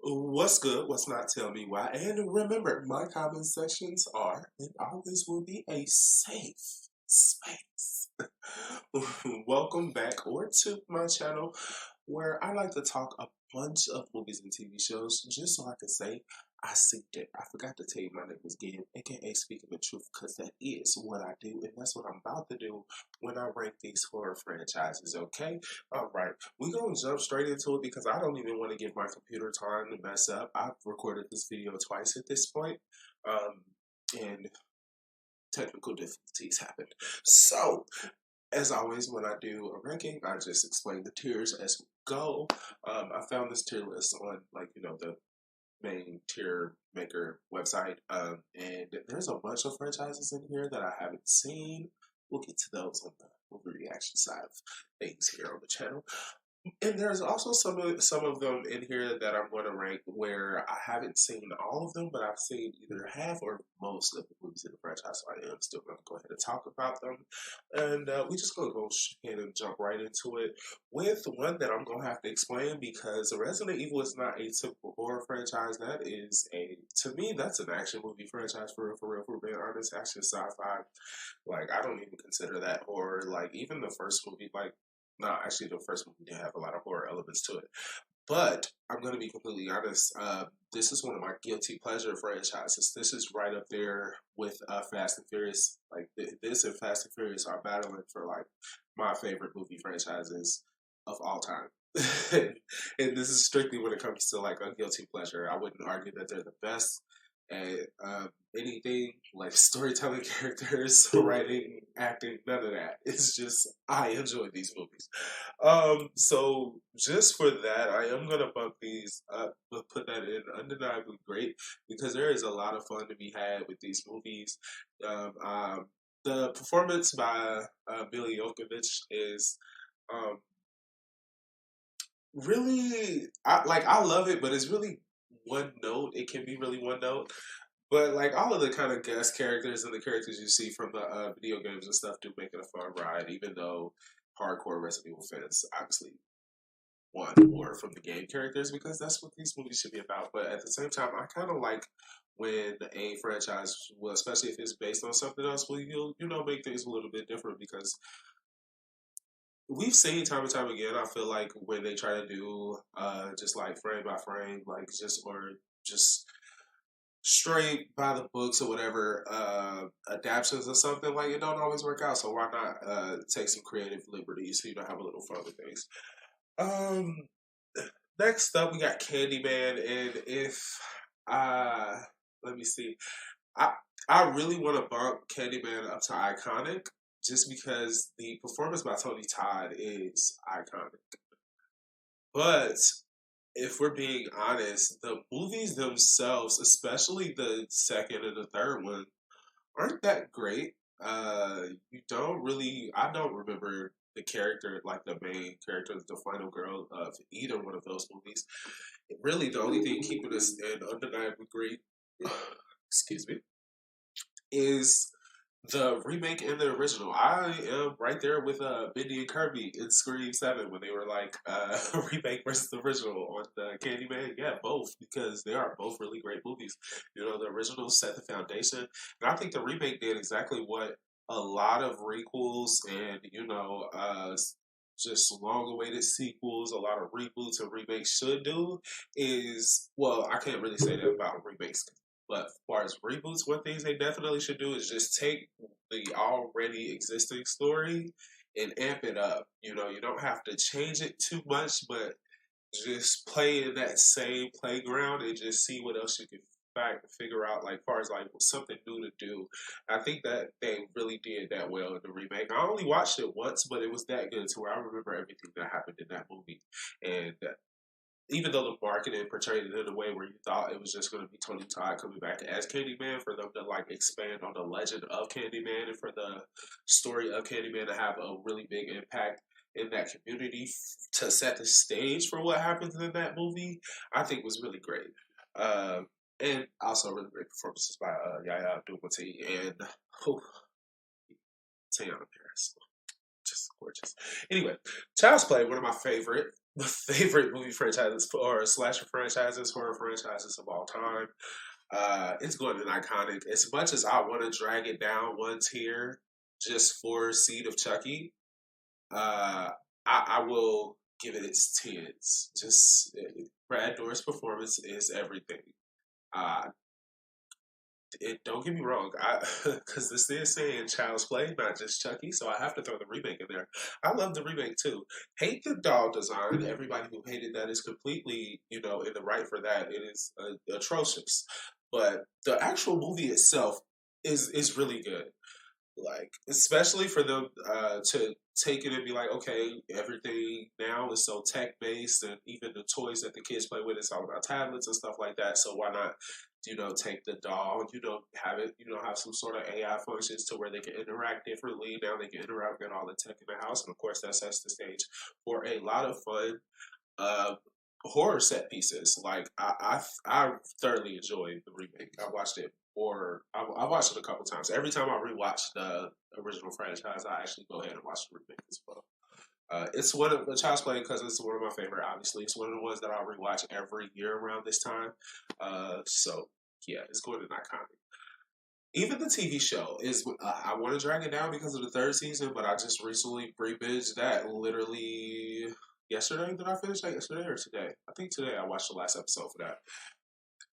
What's good? What's not? Tell me why. And remember, my comment sections are and always will be a safe space. Welcome back or to my channel where I like to talk a bunch of movies and TV shows just so I can say I seen it. I forgot to tell you my name is Gideon, aka Speaking the Truth, because that is what I do, and that's what I'm about to do when I rank these horror franchises, okay? Alright, we're gonna jump straight into it because I don't even want to give my computer time to mess up. I've recorded this video twice at this point, and technical difficulties happened. So, as always, when I do a ranking, I just explain the tiers as we go. I found this tier list on, the main tier maker website, and there's a bunch of franchises in here that I haven't seen. We'll get to those on the overreaction side of things here on the channel. And there's also some of them in here that I'm going to rank where I haven't seen all of them, but I've seen either half or most of the movies in the franchise. So I am still going to go ahead and talk about them, and we're just going to go ahead and jump right into it with one that I'm going to have to explain because Resident Evil is not a typical horror franchise. That is to me, that's an action movie franchise for real. For being honest, action sci-fi. Like I don't even consider that horror. Like even the first movie, no, actually, the first movie did have a lot of horror elements to it. But I'm going to be completely honest. This is one of my guilty pleasure franchises. This is right up there with Fast and Furious. Like this and Fast and Furious are battling for like my favorite movie franchises of all time. And this is strictly when it comes to like a guilty pleasure. I wouldn't argue that they're the best at anything like storytelling, characters, writing, acting, none of that. It's just I enjoy these movies. So just for that, I am gonna bump these up, but put that in undeniably great because there is a lot of fun to be had with these movies. The performance by Mila Jovovich is um, really I love it, but it's really one note. It can be really one note. But like all of the kind of guest characters and the characters you see from the video games and stuff do make it a fun ride, even though hardcore Resident Evil fans obviously want more from the game characters because that's what these movies should be about. But at the same time, I kind of like when a franchise, well, especially if it's based on something else, will make things a little bit different because we've seen time and time again. I feel like when they try to do just like frame by frame, like just straight by the books or whatever adaptations or something, like it don't always work out. So why not take some creative liberties so you don't have a little fun with things. Um, Next up we got Candyman, and if let me see, I I really want to bump Candyman up to iconic just because the performance by Tony Todd is iconic. But if we're being honest, the movies themselves, especially the second and the third one, aren't that great. You don't really, I don't remember the character, like the main character, the final girl of either one of those movies. Really, the only thing keeping us in undeniably great, excuse me, is the remake and the original. I am right there with Mindy and Kirby in Scream 7 when they were like remake versus the original on the Candyman. Yeah, both, because they are both really great movies. The original set the foundation, and I think the remake did exactly what a lot of requels and just long-awaited sequels, a lot of reboots and remakes should do is, well, I can't really say that about remakes, but as far as reboots, one thing they definitely should do is just take the already existing story and amp it up. You don't have to change it too much, but just play in that same playground and just see what else you can figure out, like far as like something new to do. I think that they really did that well in the remake. I only watched it once, but it was that good to where I remember everything that happened in that movie. And even though the marketing portrayed it in a way where you thought it was just going to be Tony Todd coming back as Candyman, for them to like expand on the legend of Candyman and for the story of Candyman to have a really big impact in that community to set the stage for what happens in that movie, I think was really great. And also really great performances by Yahya Abdul-Mateen and Teyana Paris. Just gorgeous. Anyway, Child's Play, one of my favorite favorite movie franchises or slasher franchises, horror franchises of all time. It's going to be iconic. As much as I want to drag it down one tier just for Seed of Chucky, uh, I will give it its tens. Just Brad Dourif's performance is everything. Uh, don't get me wrong, because this is saying Child's Play, not just Chucky, so I have to throw the remake in there. I love the remake too. Hate the doll design. Everybody who hated that is completely, in the right for that. It is atrocious, but the actual movie itself is really good. Like, especially for them to take it and be like, okay, everything now is so tech based, and even the toys that the kids play with, it's all about tablets and stuff like that. So why not, take the doll, have it, have some sort of AI functions to where they can interact differently. Now they can interact with all the tech in the house, and of course that sets the stage for a lot of fun uh, horror set pieces. Like I thoroughly enjoyed the remake. I watched it, or I watched it a couple times. Every time I rewatch the original franchise, I actually go ahead and watch the remake as well. It's one of the Child's Play because it's one of my favorite. Obviously, it's one of the ones that I rewatch every year around this time. So yeah, it's going to be iconic. Even the TV show is. I want to drag it down because of the third season, but I just recently re-binged that literally yesterday. Did I finish that yesterday or today? I think today I watched the last episode for that.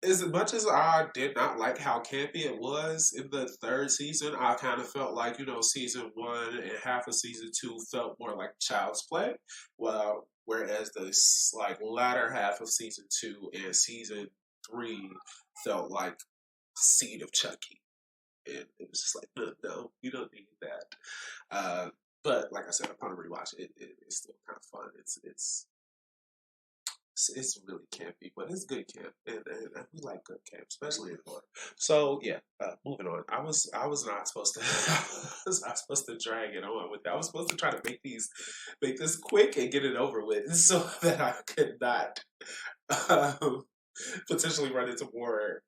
As much as I did not like how campy it was in the third season, I kind of felt like, season one and half of season two felt more like Child's Play. Well, whereas the latter half of season two and season three felt like Seed of Chucky. And it was just like, no, no, you don't need that. But like I said, upon a rewatch, it's still kind of fun. It's really campy, but it's good camp, and we like good camp, especially in horror. So yeah, moving on. I was not supposed to. I was not supposed to drag it on with that. I was supposed to try to make this quick and get it over with, so that I could not um, potentially run into more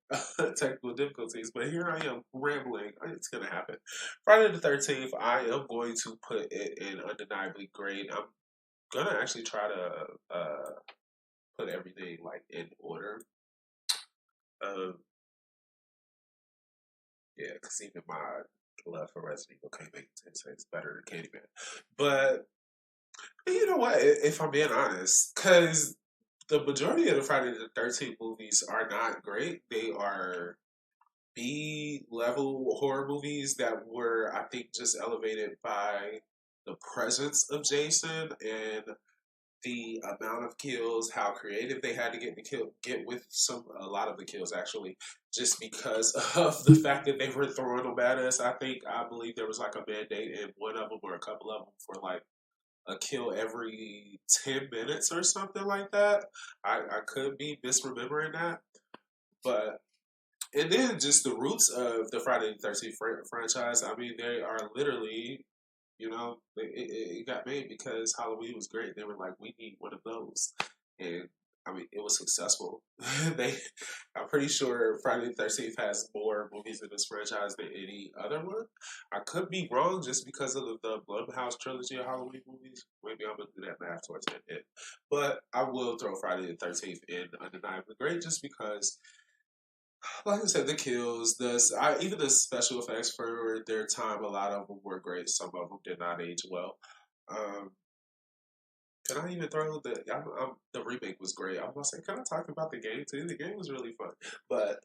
technical difficulties. But here I am rambling. It's gonna happen. Friday the 13th. I am going to put it in undeniably great. I'm gonna actually try to put everything like in order. Um, yeah, because even my love for Resident Evil can't make it it's better than Candyman. But you know what? If I'm being honest, because the majority of the Friday the 13th movies are not great. They are B level horror movies that were, I think, just elevated by the presence of Jason and the amount of kills, how creative they had to get with a lot of the kills actually, just because of the fact that they were throwing them at us. I believe there was like a mandate in one of them or a couple of them for like a kill every 10 minutes or something like that. I could be misremembering that, but and then just the roots of the Friday the 13th franchise. I mean, they are literally, it got made because Halloween was great. They were like, we need one of those, and I mean, it was successful. I'm pretty sure Friday the 13th has more movies in this franchise than any other one. I could be wrong just because of the Blumhouse trilogy of Halloween movies. Maybe I'm gonna do that math towards the end, but I will throw Friday the 13th in undeniably great just because like I said, the kills, even the special effects for their time, a lot of them were great. Some of them did not age well. Um, can I even throw the remake was great. I was gonna say, can I talk about the game too? The game was really fun, but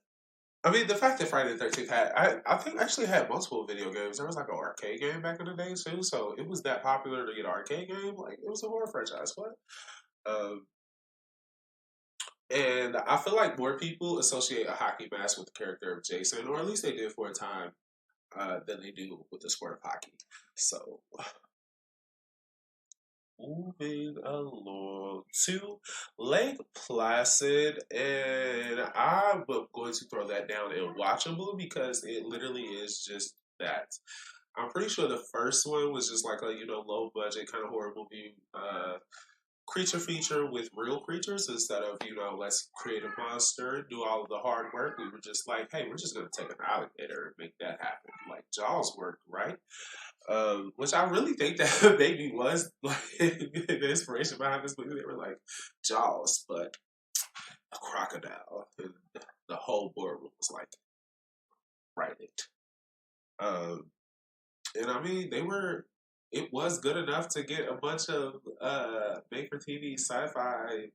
I mean, the fact that Friday the 13th I think actually had multiple video games. There was like an arcade game back in the day too, so it was that popular to get an arcade game. Like it was a horror franchise, what? Um, And I feel like more people associate a hockey mask with the character of Jason, or at least they did for a time, than they do with the sport of hockey. So, moving along to Lake Placid, and I'm going to throw that down and watchable because it literally is just that. I'm pretty sure the first one was just like a low budget kind of horror movie. Creature feature with real creatures instead of, let's create a monster and do all of the hard work. We were just like, hey, we're just going to take an alligator and make that happen. Like Jaws worked, right? Which I really think that maybe was like the inspiration behind this movie. They were like Jaws, but a crocodile, and the whole boardroom was like, write it. Um, and I mean, they were. It was good enough to get a bunch of made for TV sci-fi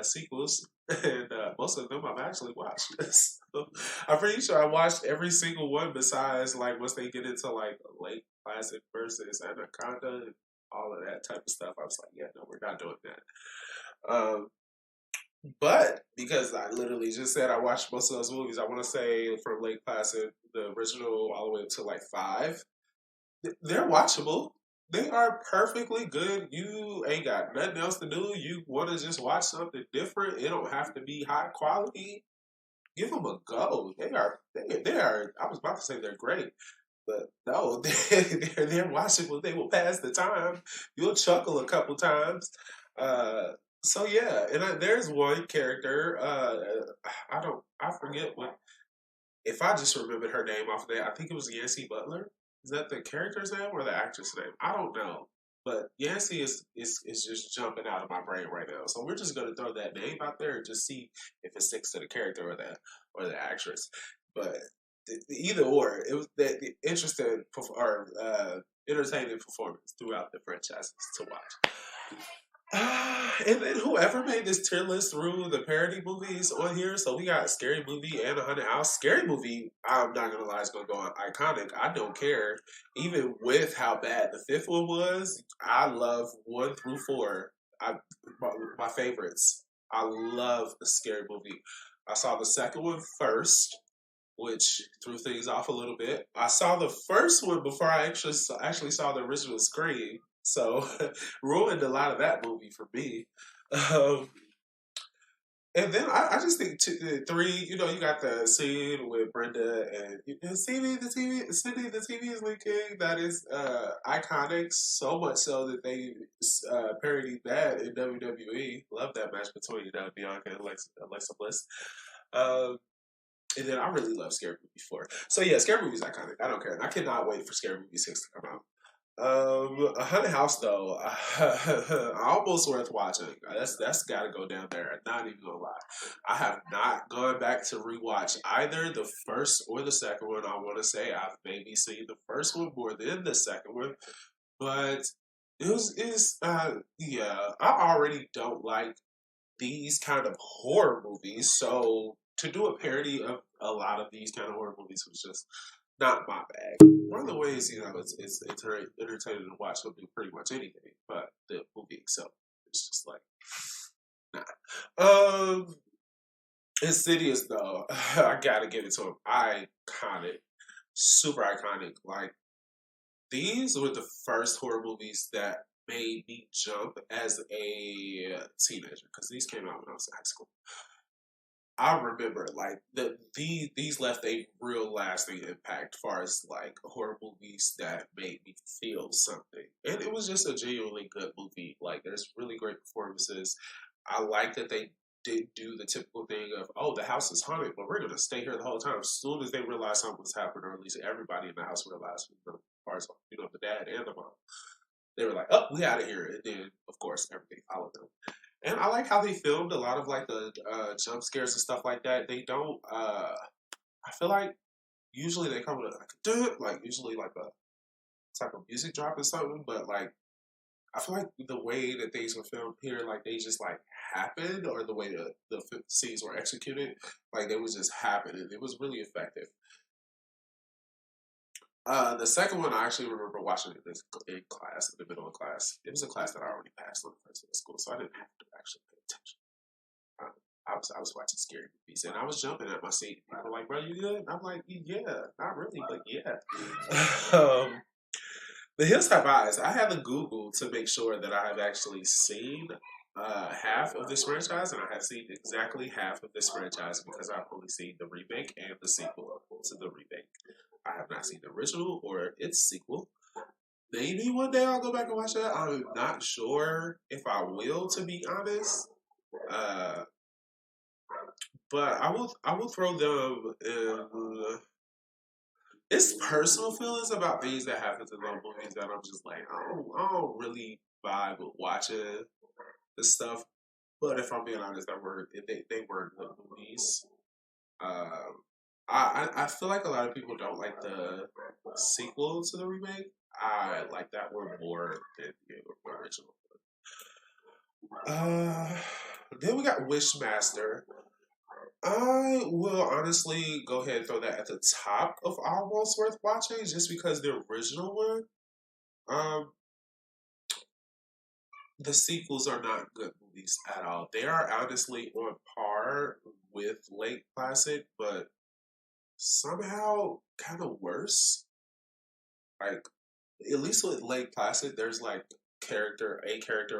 sequels, and most of them I've actually watched. So, I'm pretty sure I watched every single one besides like once they get into like Lake Placid versus Anaconda and all of that type of stuff. I was like, yeah, no, we're not doing that. But because I literally just said I watched most of those movies, I want to say from Lake Placid, the original, all the way up to like five, they're watchable. They are perfectly good. You ain't got nothing else to do. You want to just watch something different. It don't have to be high quality. Give them a go. They are. They are. I was about to say they're great, but no, they're watchable. They will pass the time. You'll chuckle a couple times. Uh, so yeah, and there's one character. I don't. I forget what. If I just remembered her name off of that, I think it was Yancy Butler. Is that the character's name or the actress name? I don't know. But Yancy is just jumping out of my brain right now. So we're just gonna throw that name out there and just see if it sticks to the character or the actress. But either or, it was the interesting or entertaining performance throughout the franchises to watch. And then whoever made this tier list through the parody movies on here, so we got Scary Movie and A Haunted House. Scary Movie, I'm not gonna lie, is gonna go on iconic. I don't care, even with how bad the fifth one was. I love 1 through 4. My favorites. I love the Scary Movie. I saw the second one first, which threw things off a little bit. I saw the first one before I actually saw the original Scream, so ruined a lot of that movie for me. Um, and then I just think 3. You know, you got the scene with Brenda and Cindy the TV is leaking. That is iconic, so much so that they parodied that in WWE. Love that match between Bianca and Alexa Bliss. Um, and then I really love Scary Movie 4. So yeah, Scary Movie's iconic. I don't care. I cannot wait for Scary Movie 6 to come out. A Haunted House though, almost worth watching. That's got to go down there. Not even gonna lie, I have not gone back to rewatch either the first or the second one. I want to say I've maybe seen the first one more than the second one, but yeah. I already don't like these kind of horror movies, so to do a parody of a lot of these kind of horror movies was just not my bag. One of the ways, you know, it's entertaining to watch them do pretty much anything, but the movie itself is just like, nah. Insidious though, I gotta give it to him. Iconic, super iconic. Like these were the first horror movies that made me jump as a teenager because these came out when I was in high school. I remember like these left a real lasting impact as far as like horror movies that made me feel something. And it was just a genuinely good movie. Like there's really great performances. I like that they did do the typical thing of, oh, the house is haunted, but we're gonna stay here the whole time. As soon as they realized something was happening, or at least everybody in the house realized, as far as the dad and the mom, they were like, oh, we out of here. And then of course everything followed them. And I like how they filmed a lot of like the jump scares and stuff like that. They don't. I feel like usually they come with like usually like a type of music drop or something. But like I feel like the way that things were filmed here, like they just like happened, or the way the scenes were executed, like they was just happening. It was really effective. The second one, I actually remember watching it in class, in the middle of class. It was a class that I already passed on the first day of school, so I didn't have to actually pay attention. I was watching scary movies, and I was jumping at my seat. People were like, "Bro, you good?" I'm like, "Yeah, not really, but yeah." The Hills Have Eyes. I had to Google to make sure that I have actually seen half of this franchise, and I have seen exactly half of this franchise because I've only seen the remake and the sequel to the remake. I have not seen the original or its sequel. Maybe one day I'll go back and watch that. I'm not sure if I will, to be honest. Uh, but I will throw them it's personal feelings about things that happen in those movies that I'm just like, I don't really vibe with watching this stuff. But if I'm being honest, they were good movies. Um, I feel like a lot of people don't like the sequel to the remake. I like that one more than the original. Uh, then we got Wishmaster. I will honestly go ahead and throw that at the top of almost worth watching, just because the original one, um, the sequels are not good movies at all. They are honestly on par with Lake Placid, but somehow kind of worse. Like at least with Lake Placid, there's like a character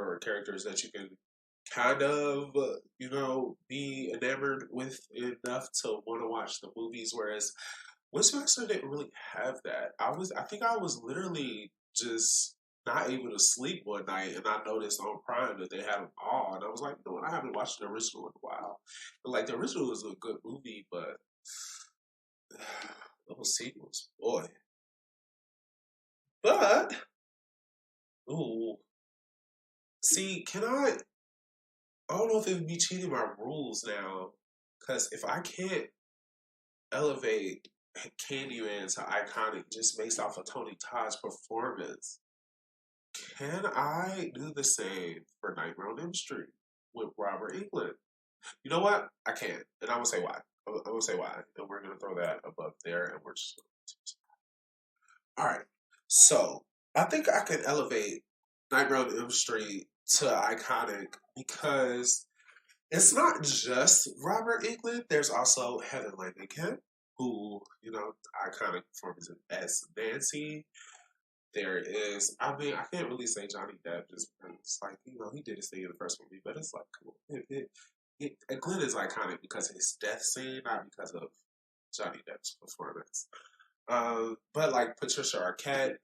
or characters that you can kind of be enamored with enough to want to watch the movies. Whereas Wishmaster didn't really have that. I think I was literally just not able to sleep one night, and I noticed on Prime that they had them all, and I was like, you know what, I haven't watched the original in a while. But like the original was a good movie, but those sequels, boy. But ooh, see, can I? I don't know if it would be cheating my rules now, because if I can't elevate Candyman to iconic just based off of Tony Todd's performance, can I do the same for Nightmare on Elm Street with Robert Englund? You know what? I can't, and I'm gonna say why. I'm gonna say why, and we're gonna throw that above there, and we're just all right. So I think I can elevate Nightmare on Elm Street to iconic because it's not just Robert Englund. There's also Heather Langenkamp, who, iconic performance as Nancy. There is, I mean, I can't really say Johnny Depp just because it's like, he did his thing in the first movie, but it's like, come on. Glenn is iconic because of his death scene, not because of Johnny Depp's performance. But like Patricia Arquette,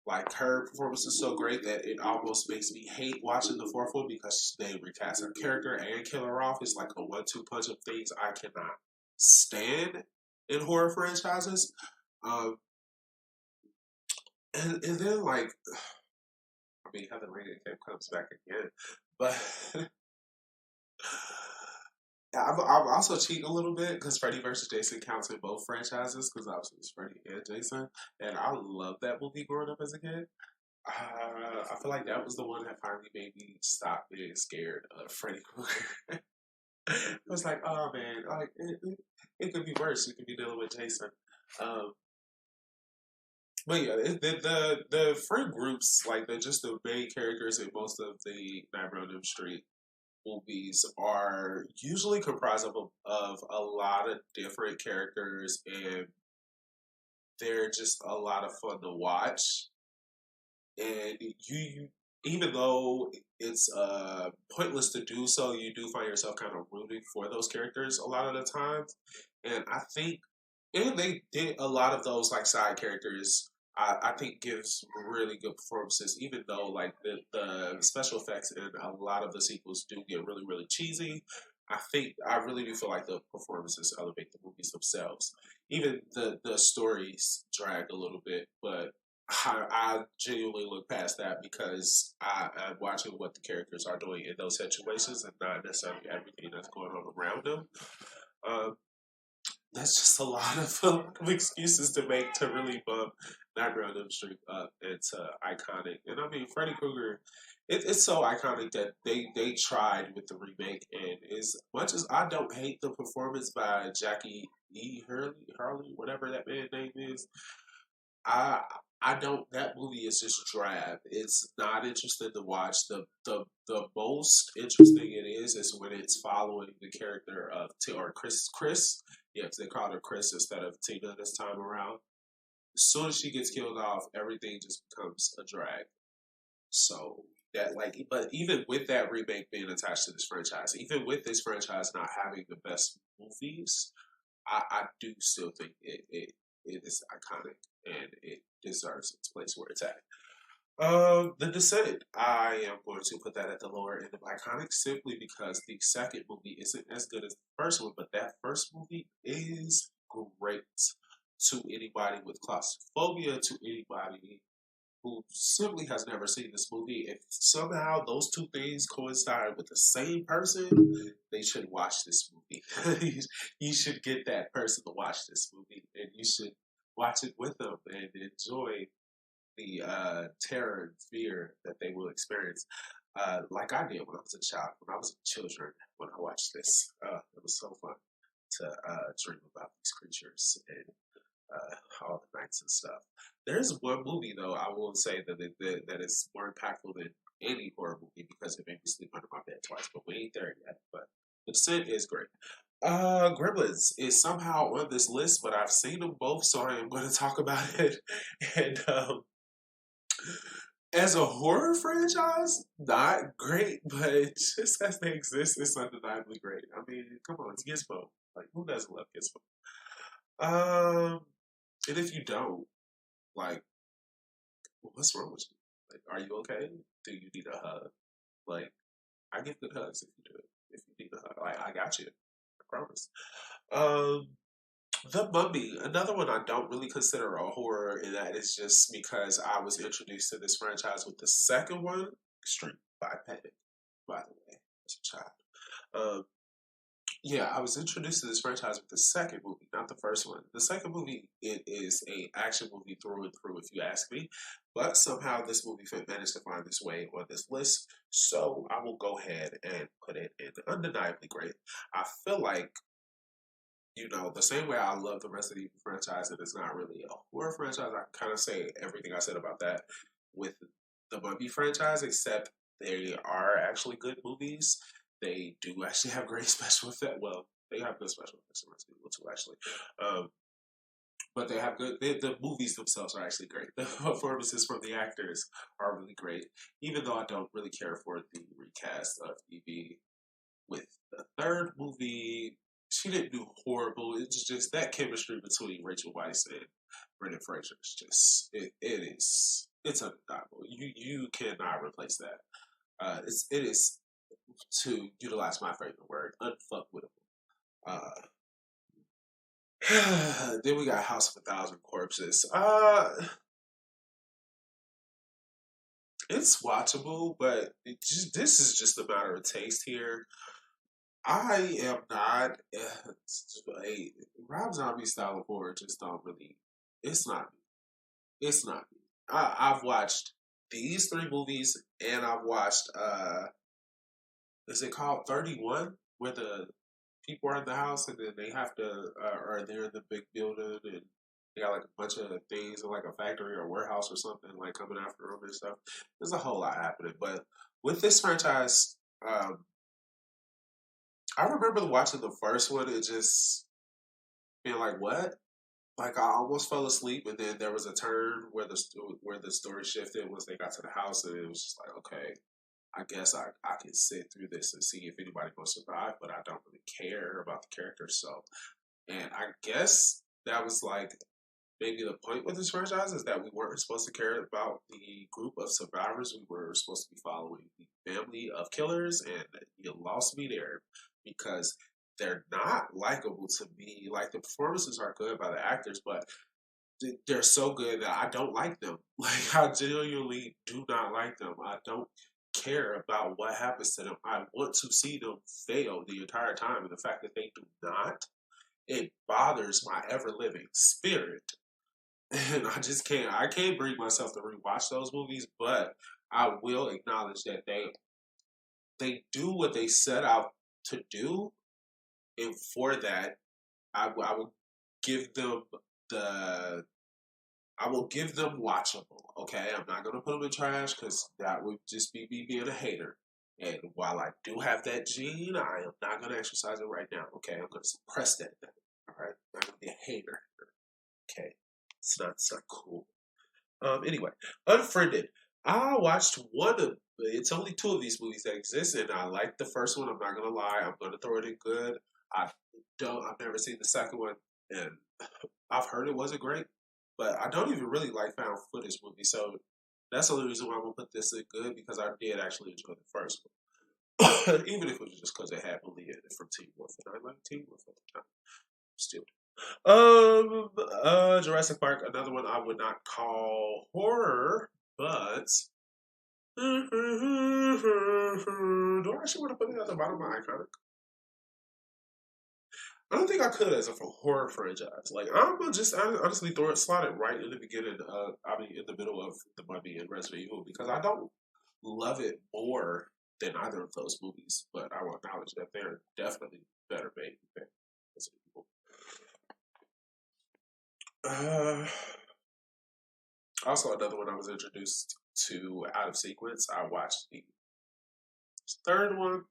like her performance is so great that it almost makes me hate watching the fourth one because they recast her character and kill her off. It's like a 1-2 punch of things I cannot stand in horror franchises. Um, and then like, I mean, Heather Langenkamp comes back again, but I'm also cheating a little bit because Freddy vs. Jason counts in both franchises because obviously it's Freddy and Jason, and I love that movie growing up as a kid. I feel like that was the one that finally made me stop being scared of Freddy Krueger. I was like, oh man, like it could be worse. You could be dealing with Jason. Um, but yeah, the friend groups, like just the main characters in most of the Nightmare on Elm Street movies are usually comprised of a lot of different characters, and they're just a lot of fun to watch. And you even though it's pointless to do so, you do find yourself kind of rooting for those characters a lot of the times. And I think, and they did a lot of those like side characters. I think gives really good performances, even though like the special effects in a lot of the sequels do get really really cheesy. I really do feel like the performances elevate the movies themselves. Even the stories drag a little bit, but I genuinely look past that because I'm watching what the characters are doing in those situations and not necessarily everything that's going on around them. Um, that's just a lot of excuses to make to really bump Nightmare on Elm Street up into iconic. And I mean, Freddy Krueger, it's so iconic that they tried with the remake. And as much as I don't hate the performance by Jackie E. Harley, whatever that man's name is, I I don't. That movie is just drab. It's not interesting to watch. The most interesting it is when it's following the character of or Chris. Chris, yeah, 'cause they called her Chris instead of Tina this time around. As soon as she gets killed off, everything just becomes a drag. So that like, but even with that remake being attached to this franchise, even with this franchise not having the best movies, I do still think it is iconic and it deserves its place where it's at. The Descent, I am going to put that at the lower end of iconic simply because the second movie isn't as good as the first one, but that first movie is great. to anybody with claustrophobia, to anybody who simply has never seen this movie. If somehow those two things coincide with the same person, they should watch this movie. You should get that person to watch this movie, and you should watch it with them and enjoy the terror and fear that they will experience. Like I did when I was a child, when I was a children, when I watched this. It was so fun to dream about these creatures and all the nights and stuff. There's one movie though I will say that is more impactful than any horror movie because it made me sleep under my bed twice. But we ain't there yet. But The Descent is great. Gremlins is somehow on this list, but I've seen them both, so I am going to talk about it. And as a horror franchise, not great, but just as they exist, it's undeniably great. I mean, come on, it's Gizmo. Like, who doesn't love Gizmo? And if you don't, like, what's wrong with you? Like, are you okay? Do you need a hug? Like, I give good hugs if you do. If you need a hug, like, I got you. I promise. The Mummy, another one I don't really consider a horror, and that is just because I was introduced to this franchise with the second one, Extreme Panic, by the way, as a child. Yeah, I was introduced to this franchise with the second movie, not the first one. The second movie, it is a action movie through and through, if you ask me. But somehow this movie managed to find its way on this list, so I will go ahead and put it in undeniably great. I feel like, you know, the same way I love the Resident Evil franchise, and it's not really a horror franchise, I kind of say everything I said about that with the Mummy franchise, except they are actually good movies. They do actually have great special effects. Well, they have good special effects in Resident Evil too, actually. But they have good. The movies themselves are actually great. The performances from the actors are really great. Even though I don't really care for the recast of Evie with the third movie, she didn't do horrible. It's just that chemistry between Rachel Weisz and Brendan Fraser is just it's undeniable. You cannot replace that. It is, to utilize my favorite word, unfuckwittable. Then we got House of a Thousand Corpses. It's watchable, but this is just a matter of taste here. I am not a Rob Zombie style of horror. Just don't really. It's not me. It's not me. I've watched these three movies, and I've watched. Is it called 31? Where the people are in the house, and then they have to, or they're in the big building, and they got like a bunch of things in like a factory or warehouse or something like coming after them and stuff. There's a whole lot happening, but with this franchise, I remember watching the first one and just being like, "What?" Like I almost fell asleep, and then there was a turn where the story shifted once they got to the house, and it was just like, okay, I guess I can sit through this and see if anybody will survive, but I don't really care about the characters. So, and I guess that was like maybe the point with this franchise is that we weren't supposed to care about the group of survivors. We were supposed to be following the family of killers, and you lost me there because they're not likable to me. Like the performances are good by the actors, but they're so good that I don't like them. Like I genuinely do not like them. I don't care about what happens to them. I want to see them fail the entire time, and the fact that they do not, it bothers my ever living spirit. And I just can't. I can't bring myself to rewatch those movies, but I will acknowledge that they do what they set out to do, and for that, I will give them the. I will give them watchable. Okay, I'm not gonna put them in trash because that would just be me being a hater. And while I do have that gene, I am not gonna exercise it right now. Okay, I'm gonna suppress that thing. All right, I'm not gonna be a hater. Okay, it's not cool. Anyway, Unfriended. I watched one of. It's only two of these movies that exist, and I like the first one. I'm not gonna lie. I'm gonna throw it in good. I don't. I've never seen the second one, and I've heard it wasn't great. But I don't even really like found footage movies, so that's the only reason why I'm gonna put this in good because I did actually enjoy the first one, even if it was just because it had Malia in it from Teen Wolf, and I like Teen Wolf at the time. Still. Jurassic Park, another one I would not call horror, but do I actually want to put it at the bottom of my iconic? I don't think I could as a horror franchise. Like I'm gonna just honestly slide it right in the beginning. I mean, in the middle of the Mummy and Resident Evil because I don't love it more than either of those movies. But I will acknowledge that they're definitely better made than Resident Evil. Also, another one I was introduced to out of sequence. I watched the third one,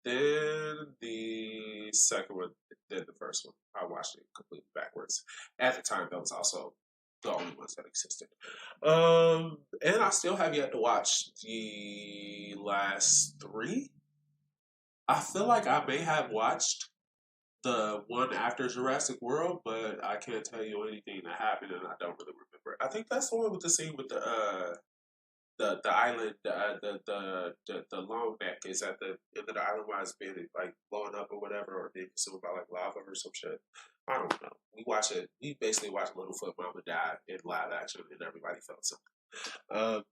then the second one, then the first one. I watched it completely backwards. At the time, that was also the only ones that existed. And I still have yet to watch the last three. I feel like I may have watched the one after Jurassic World, but I can't tell you anything that happened, and I don't really remember. I think that's the one with the scene with the island, the long neck is at the end of the island while it's being like blowing up or whatever, or being consumed by like lava or some shit. I don't know. We watch it. We basically watched Littlefoot Mama die in live action, and everybody felt something.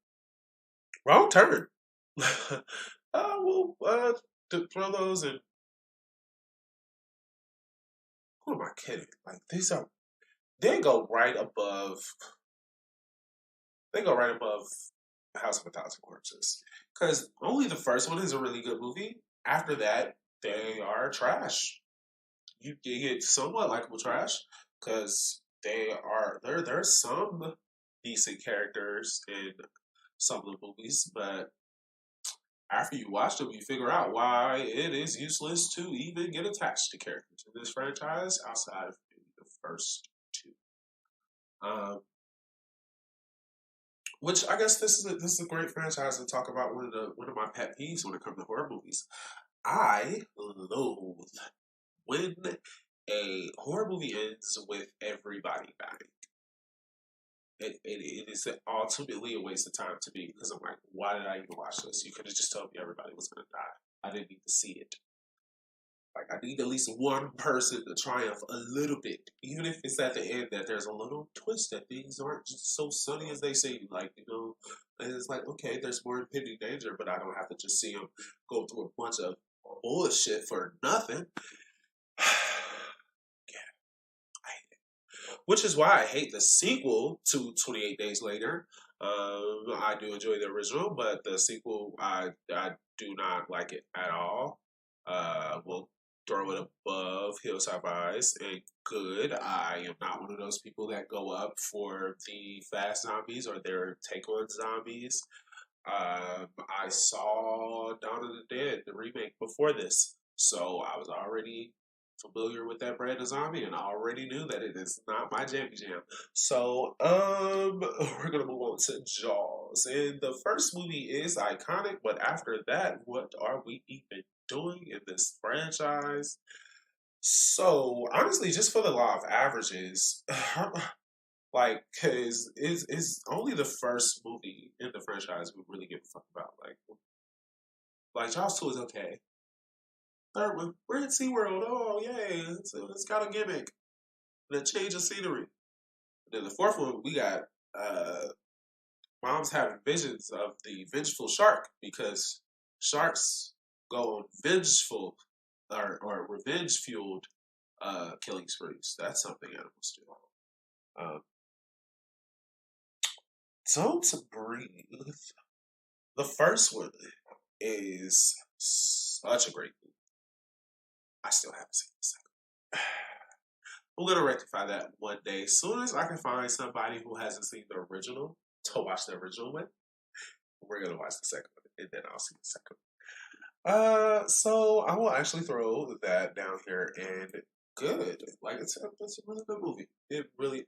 Wrong turn. Well, to throw those and who am I kidding? Like these are they go right above. They go right above House of a Thousand Corpses because only the first one is a really good movie. After that, they are trash. You get somewhat likable trash because there's some decent characters in some of the movies, but after you watch them, you figure out why it is useless to even get attached to characters in this franchise outside of the first two. Um, which I guess this is a great franchise to talk about one of my pet peeves when it comes to horror movies. I loathe when a horror movie ends with everybody dying. It is ultimately a waste of time to me because I'm like, why did I even watch this? You could have just told me everybody was going to die. I didn't need to see it. Like, I need at least one person to triumph a little bit, even if it's at the end that there's a little twist that things aren't just so sunny as they seem. Like, and it's like, okay, there's more impending danger, but I don't have to just see them go through a bunch of bullshit for nothing. Which is why I hate the sequel to 28 Days Later. I do enjoy the original, but the sequel, I do not like it at all. We'll throw it above Hills Have Eyes and good. I am not one of those people that go up for the fast zombies or their take on zombies. I saw Dawn of the Dead, the remake, before this, so I was already familiar with that brand of zombie, and I already knew that it is not my jammy jam. So, we're gonna move on to Jaws, and the first movie is iconic, but after that, what are we even doing in this franchise? So, honestly, just for the law of averages, like, cause it's only the first movie in the franchise we really give a fuck about. Like Jaws 2 is okay. Third one, we're in SeaWorld. Oh, yay. It's got a gimmick. And a change of scenery. Then the fourth one, we got moms having visions of the vengeful shark because sharks go on vengeful or revenge fueled killing sprees. That's something animals do. Don't breathe. The first one is such a great movie. I still haven't seen the second. We're gonna rectify that one day. As soon as I can find somebody who hasn't seen the original to watch the original one, we're gonna watch the second one, and then I'll see the second one. So I will actually throw that down here and good. Like it's a really good movie. It really,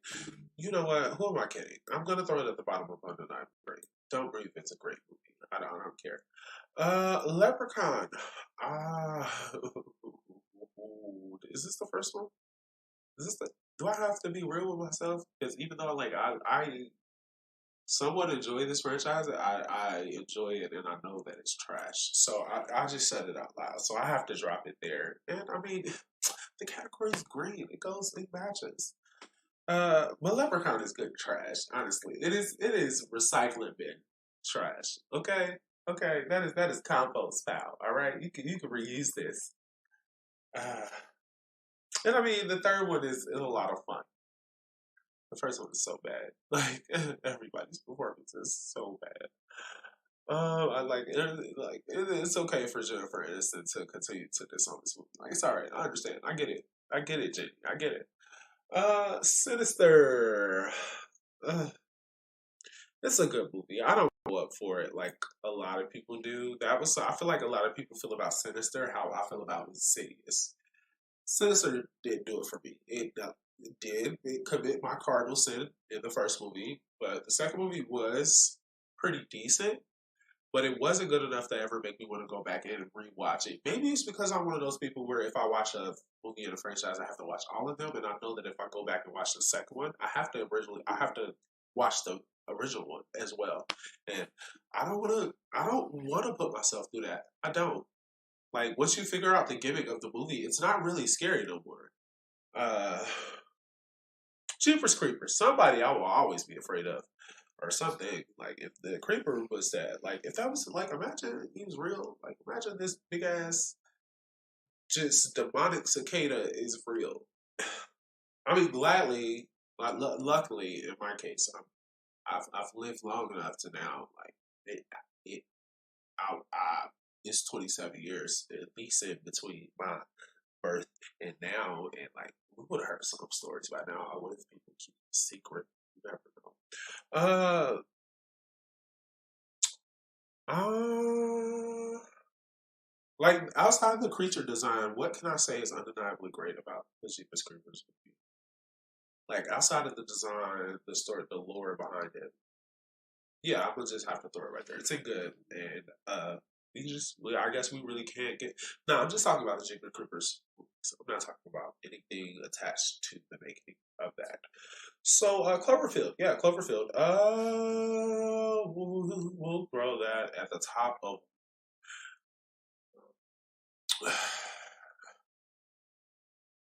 you know what? Who am I kidding? I'm gonna throw it at the bottom of Undeniable Great. Don't Breathe. It's a great movie. I don't care. Leprechaun. Ah, is this the first one? Is this the? Do I have to be real with myself? Because even though like I somewhat enjoy this franchise, I enjoy it and I know that it's trash. So I just said it out loud. So I have to drop it there. And I mean, The category is green. It matches. But Leprechaun is good trash. Honestly, it is. It is recycling bin trash. Okay, okay. That is compost pile. All right, you can reuse this. Uh, and I mean, the third one is a lot of fun. The first one is so bad. Like everybody's performance is so bad. I it's okay for Jennifer Aniston to continue to disown this movie. Like it's alright. I understand. I get it. I get it, Jenny. I get it. Sinister. Uh, it's a good movie. I don't go up for it like a lot of people do. I feel like a lot of people feel about Sinister how I feel about Insidious. Sinister didn't do it for me. It did. It commit my cardinal sin in the first movie, but the second movie was pretty decent. But it wasn't good enough to ever make me want to go back in and rewatch it. Maybe it's because I'm one of those people where if I watch a movie in a franchise, I have to watch all of them, and I know that if I go back and watch the second one, I have to watch the original one as well. And I don't want to put myself through that. I don't. Like once you figure out the gimmick of the movie, it's not really scary no more. Uh, Jeepers Creepers, somebody I will always be afraid of or something. Like if the creeper was that, like if that was like, imagine he was real. Like imagine this big ass, just demonic cicada is real. I mean, gladly, luckily in my case, I've lived long enough to now like it it's 27 years at least in between my birth and now, and like we would have heard some stories by now. I would have people keep a secret. You never know. Uh, uh, like outside of the creature design, what can I say is undeniably great about the Jeepers Creepers movie? Like outside of the design, the story, the lore behind it. Yeah, I'm gonna just have to throw it right there. It's a good, and I guess we really can't get. No, I'm just talking about the Jeepers Creepers. So I'm not talking about anything attached to the making of that. So Cloverfield, yeah, Cloverfield. We'll throw that at the top of.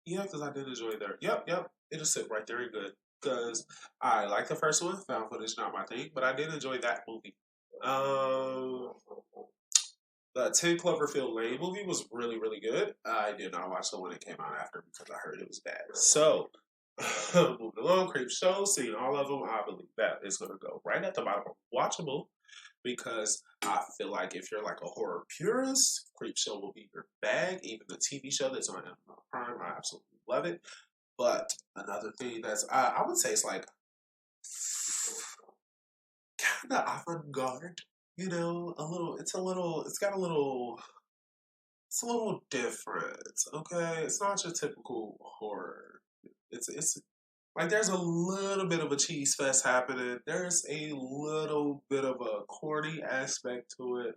Yeah, because I did enjoy there. Yep. It'll sit right there and good. Because I like the first one, found footage not my thing, but I did enjoy that movie. Um, the 10 Cloverfield Lane movie was really, really good. I did not watch the one that came out after because I heard it was bad. So, moving along, Creep Show, seeing all of them, I believe that is going to go right at the bottom of watchable because I feel like if you're like a horror purist, Creep Show will be your bag. Even the TV show that's on Amazon Prime, I absolutely love it. But another thing that's, I would say it's like kind of avant-garde, you know, it's a little different, okay? It's not your typical horror. It's like there's a little bit of a cheese fest happening. There's a little bit of a corny aspect to it.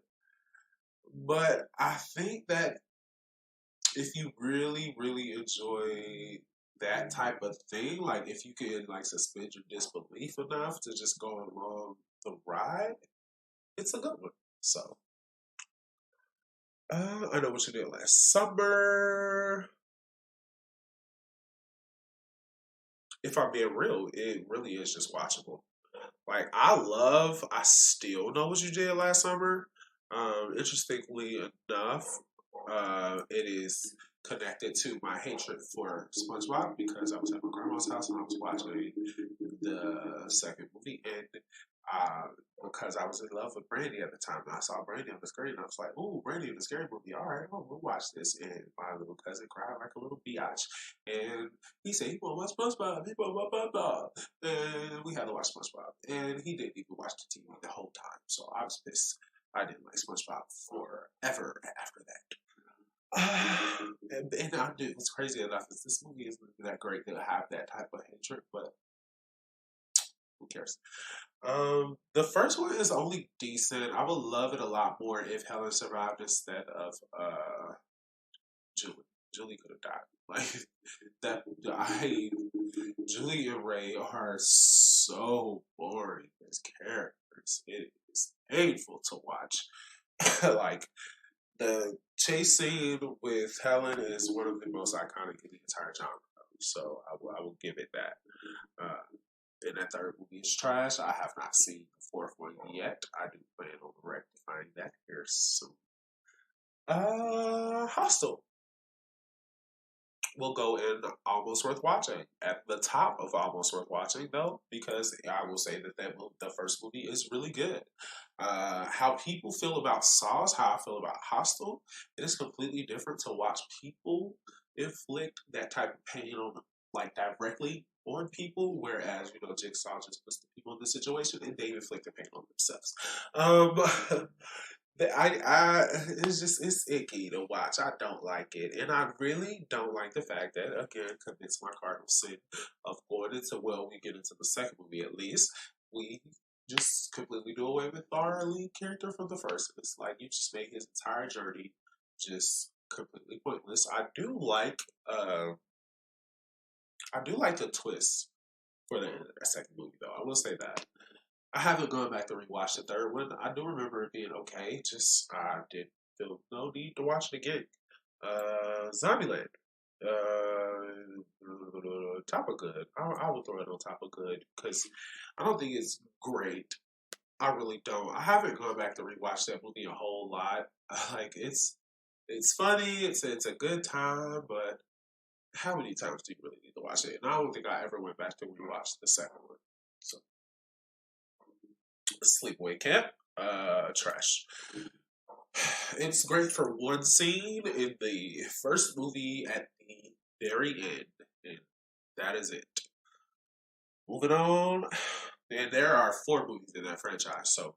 But I think that if you really, really enjoy that type of thing, like if you can like suspend your disbelief enough to just go along the ride, it's a good one. So I know what you did last summer. If I'm being real, it really is just watchable. Like I still know what you did last summer. Interestingly enough, it is connected to my hatred for SpongeBob because I was at my grandma's house and I was watching the second movie, and because I was in love with Brandy at the time, and I saw Brandy on the screen, and I was like, "Ooh, Brandy in the scary movie! All right, well, we'll watch this." And my little cousin cried like a little biatch, and he said he want to watch SpongeBob. He want SpongeBob, and we had to watch SpongeBob, and he didn't even watch the TV the whole time. So I was pissed. I didn't like SpongeBob forever after that. And I do. What's crazy enough is this movie isn't that great to have that type of hatred, but who cares? The first one is only decent. I would love it a lot more if Helen survived instead of Julie. Julie could have died. Like that. Julie and Ray are so boring as characters. It is painful to watch. Like The chase scene with Helen is one of the most iconic in the entire genre. So I will give it that. And that third movie is trash. I have not seen the fourth one yet. I do plan on rectifying that here soon. Hostel will go in almost worth watching. At the top of almost worth watching, though, because I will say that the first movie is really good. How people feel about Saw is how I feel about Hostel. It is completely different to watch people inflict that type of pain on, like, directly on people, whereas Jigsaw just puts the people in the situation and they inflict the pain on themselves. It's icky to watch. I don't like it, and I really don't like the fact that again commits my cardinal sin of going into we get into the second movie at least we just completely do away with our lead character from the first. It's like you just make his entire journey just completely pointless. I do like the twist for the end of that second movie though. I will say that. I haven't gone back to rewatch the third one. I do remember it being okay. Just I did feel no need to watch it again. Zombieland. Top of good. I will throw it on top of good because I don't think it's great. I really don't. I haven't gone back to rewatch that movie a whole lot. Like it's funny. It's a good time, but how many times do you really need to watch it? And I don't think I ever went back to rewatch the second one. So Sleepaway Camp, trash. It's great for one scene in the first movie at the very end, and that is it. Moving on, and there are 4 movies in that franchise, so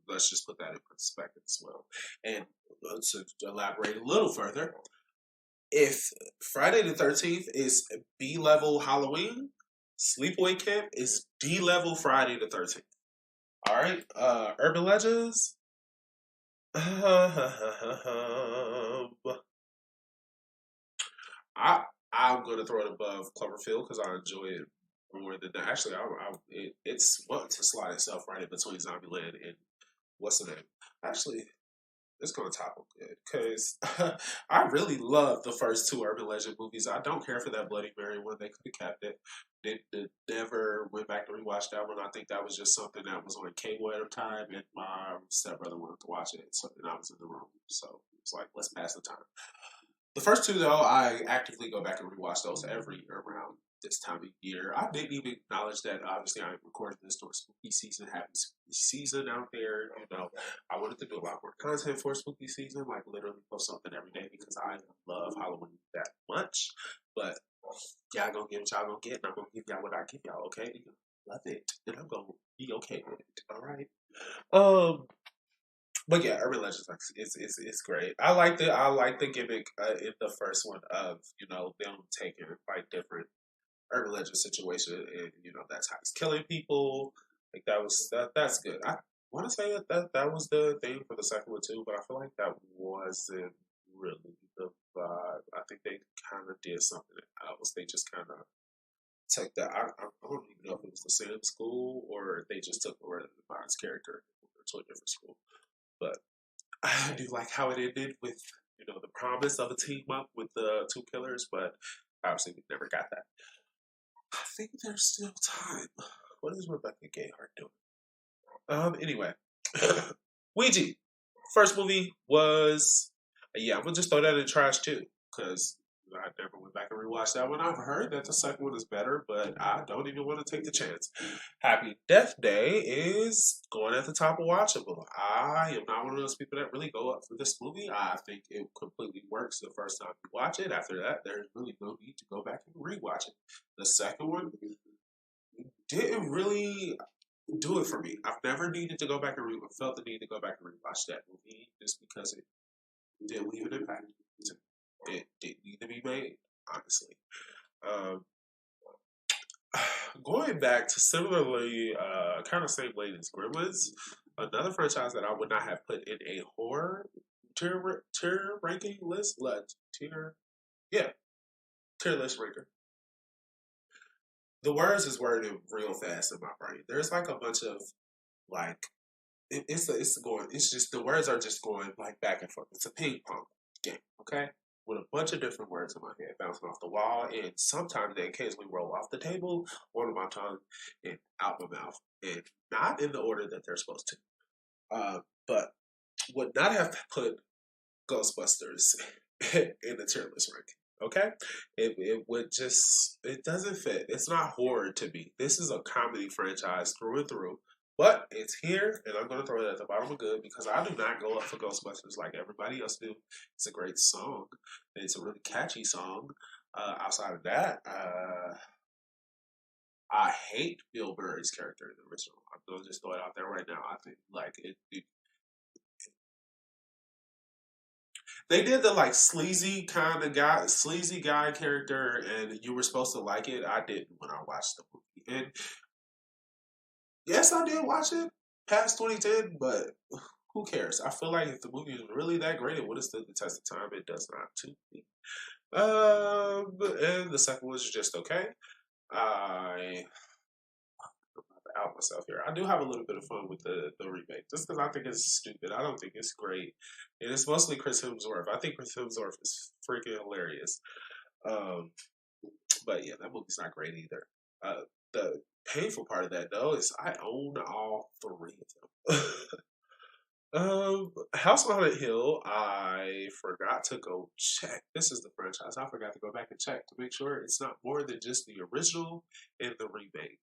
let's just put that in perspective as well. And to elaborate a little further, if Friday the 13th is B level Halloween, Sleepaway Camp is D level Friday the 13th. All right, Urban Legends. I'm going to throw it above Cloverfield because I enjoy it more than that. Actually, it's want to slide itself right in between Zombieland and what's the name? Actually, it's going to top them good because I really love the first 2 Urban Legend movies. I don't care for that Bloody Mary one. They could have kept it. They never went back to rewatch that one. I think that was just something that was on cable at the time, and my stepbrother wanted to watch it, so and I was in the room. So it's like, let's pass the time. The first 2, though, I actively go back and rewatch those every year around this time of year. I didn't even acknowledge that, obviously, I'm recording this during spooky season, happy spooky season out there. I wanted to do a lot more content for spooky season, like literally post something every day because I love Halloween that much. But y'all gonna get what y'all gonna get, and I'm gonna give y'all what I give y'all, okay? Love it, and I'm gonna be okay with it, all right? But yeah, Urban Legends is great. I like the gimmick in the first one of them taking like different Urban Legend situation and that's how he's killing people. Like that's good. I want to say that was the thing for the second one too, but I feel like that wasn't really the vibe. I think they kind of did something else. They just kind of took that. I don't even know if it was the same school or if they just took Loretta Devine's character to a different school, but. I do like how it ended with, the promise of a team up with the 2 killers, but obviously we never got that. I think there's still time. What is Rebecca Gayheart doing? Anyway. Ouija. First movie was, I'm going to just throw that in the trash too, because I never went back and rewatched that one. I've heard that the second one is better, but I don't even want to take the chance. Happy Death Day is going at the top of watchable. I am not one of those people that really go up for this movie. I think it completely works the first time you watch it. After that, there's really no need to go back and rewatch it. The second one didn't really do it for me. I've never needed to go back and felt the need to go back and rewatch that movie just because it didn't leave an impact. It didn't need to be made, honestly. Going back to similarly, kind of same lane as Gremlins, another franchise that I would not have put in a horror tier ranking list. Tier list ranker. The words is worded real fast in my brain. There's like a bunch of like it's going. It's just the words are just going like back and forth. It's a ping pong game, okay, with a bunch of different words in my head bouncing off the wall, and sometimes they occasionally roll off the table, onto my tongue, and out my mouth, and not in the order that they're supposed to. But would not have put Ghostbusters in the tier list ranking. Okay, it would just it doesn't fit. It's not horror to me. This is a comedy franchise through and through. But it's here, and I'm gonna throw it at the bottom of good because I do not go up for Ghostbusters like everybody else do. It's a great song, and it's a really catchy song. Outside of that, I hate Bill Murray's character in the original. I'm gonna just throw it out there right now. I think like they did the like sleazy guy character, and you were supposed to like it. I didn't when I watched the movie, and yes, I did watch it past 2010, but who cares? I feel like if the movie is really that great, it would have stood the test of time. It does not to me. And the second was just okay. I out myself here. I do have a little bit of fun with the remake, just because I think it's stupid. I don't think it's great, and it's mostly Chris Hemsworth. I think Chris Hemsworth is freaking hilarious. Um, but yeah, that movie's not great either. The painful part of that though is I own all three of them. House on Haunted Hill, I forgot to go check. This is the franchise. I forgot to go back and check to make sure it's not more than just the original and the remake.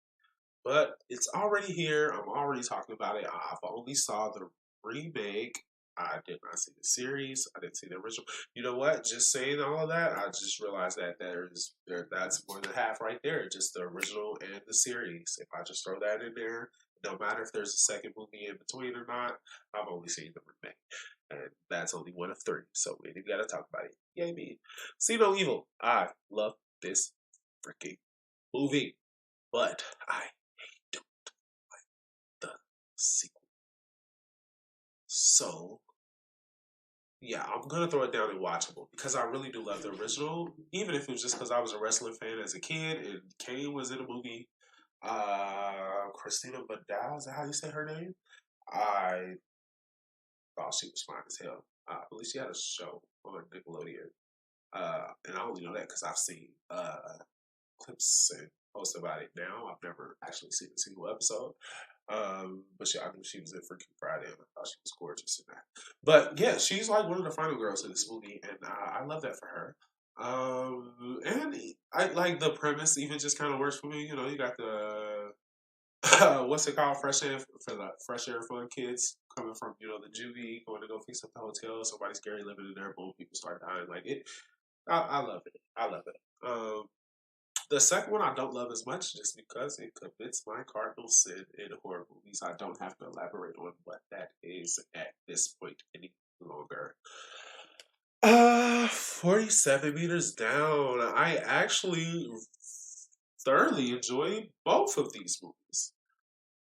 But it's already here. I'm already talking about it. I've only saw the remake. I did not see the series. I didn't see the original. You know what? Just saying all of that, I just realized that that's more than half right there. Just the original and the series. If I just throw that in there, no matter if there's a second movie in between or not, I've only seen the remake. And that's only one of three. So we didn't gotta talk about it. Yay me. See no evil. I love this freaking movie. But I don't the sequel. So, yeah, I'm gonna throw it down and watchable because I really do love the original, even if it was just because I was a wrestling fan as a kid and Kane was in a movie. Christina Badal, is that how you say her name? I thought she was fine as hell. I believe she had a show on Nickelodeon. And I only know that because I've seen clips and posts about it now. I've never actually seen a single episode. But I knew she was in Freaking Friday, and I thought she was gorgeous in that. But yeah, she's like one of the final girls in this movie, and I love that for her. And I like the premise. Even just kind of works for me. You know, you got the what's it called? Fresh air for the fresh air fun kids coming from the juvie, going to go fix up the hotel. Somebody scary living in there. Boom, people start dying. Like it. I love it. I love it. The second one I don't love as much just because it commits my cardinal sin in horror movies. I don't have to elaborate on what that is at this point any longer. 47 meters down. I actually thoroughly enjoy both of these movies.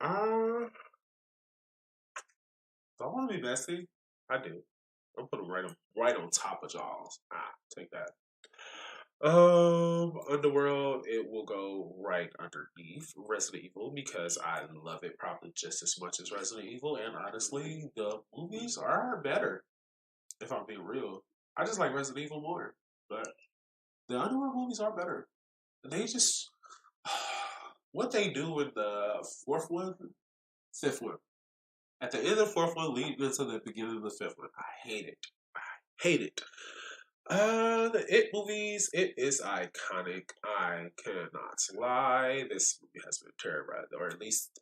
Do I want to be messy? I do. I'll put them right on top of Jaws. Take that. Underworld, it will go right underneath Resident Evil because I love it probably just as much as Resident Evil, and honestly, the movies are better. If I'm being real, I just like Resident Evil more, but the Underworld movies are better. They just what they do in the fourth one, fifth one. At the end of the fourth one, leading into the beginning of the fifth one, I hate it. I hate it. The It movies, it is iconic. I cannot lie. This movie has been terrorized, or at least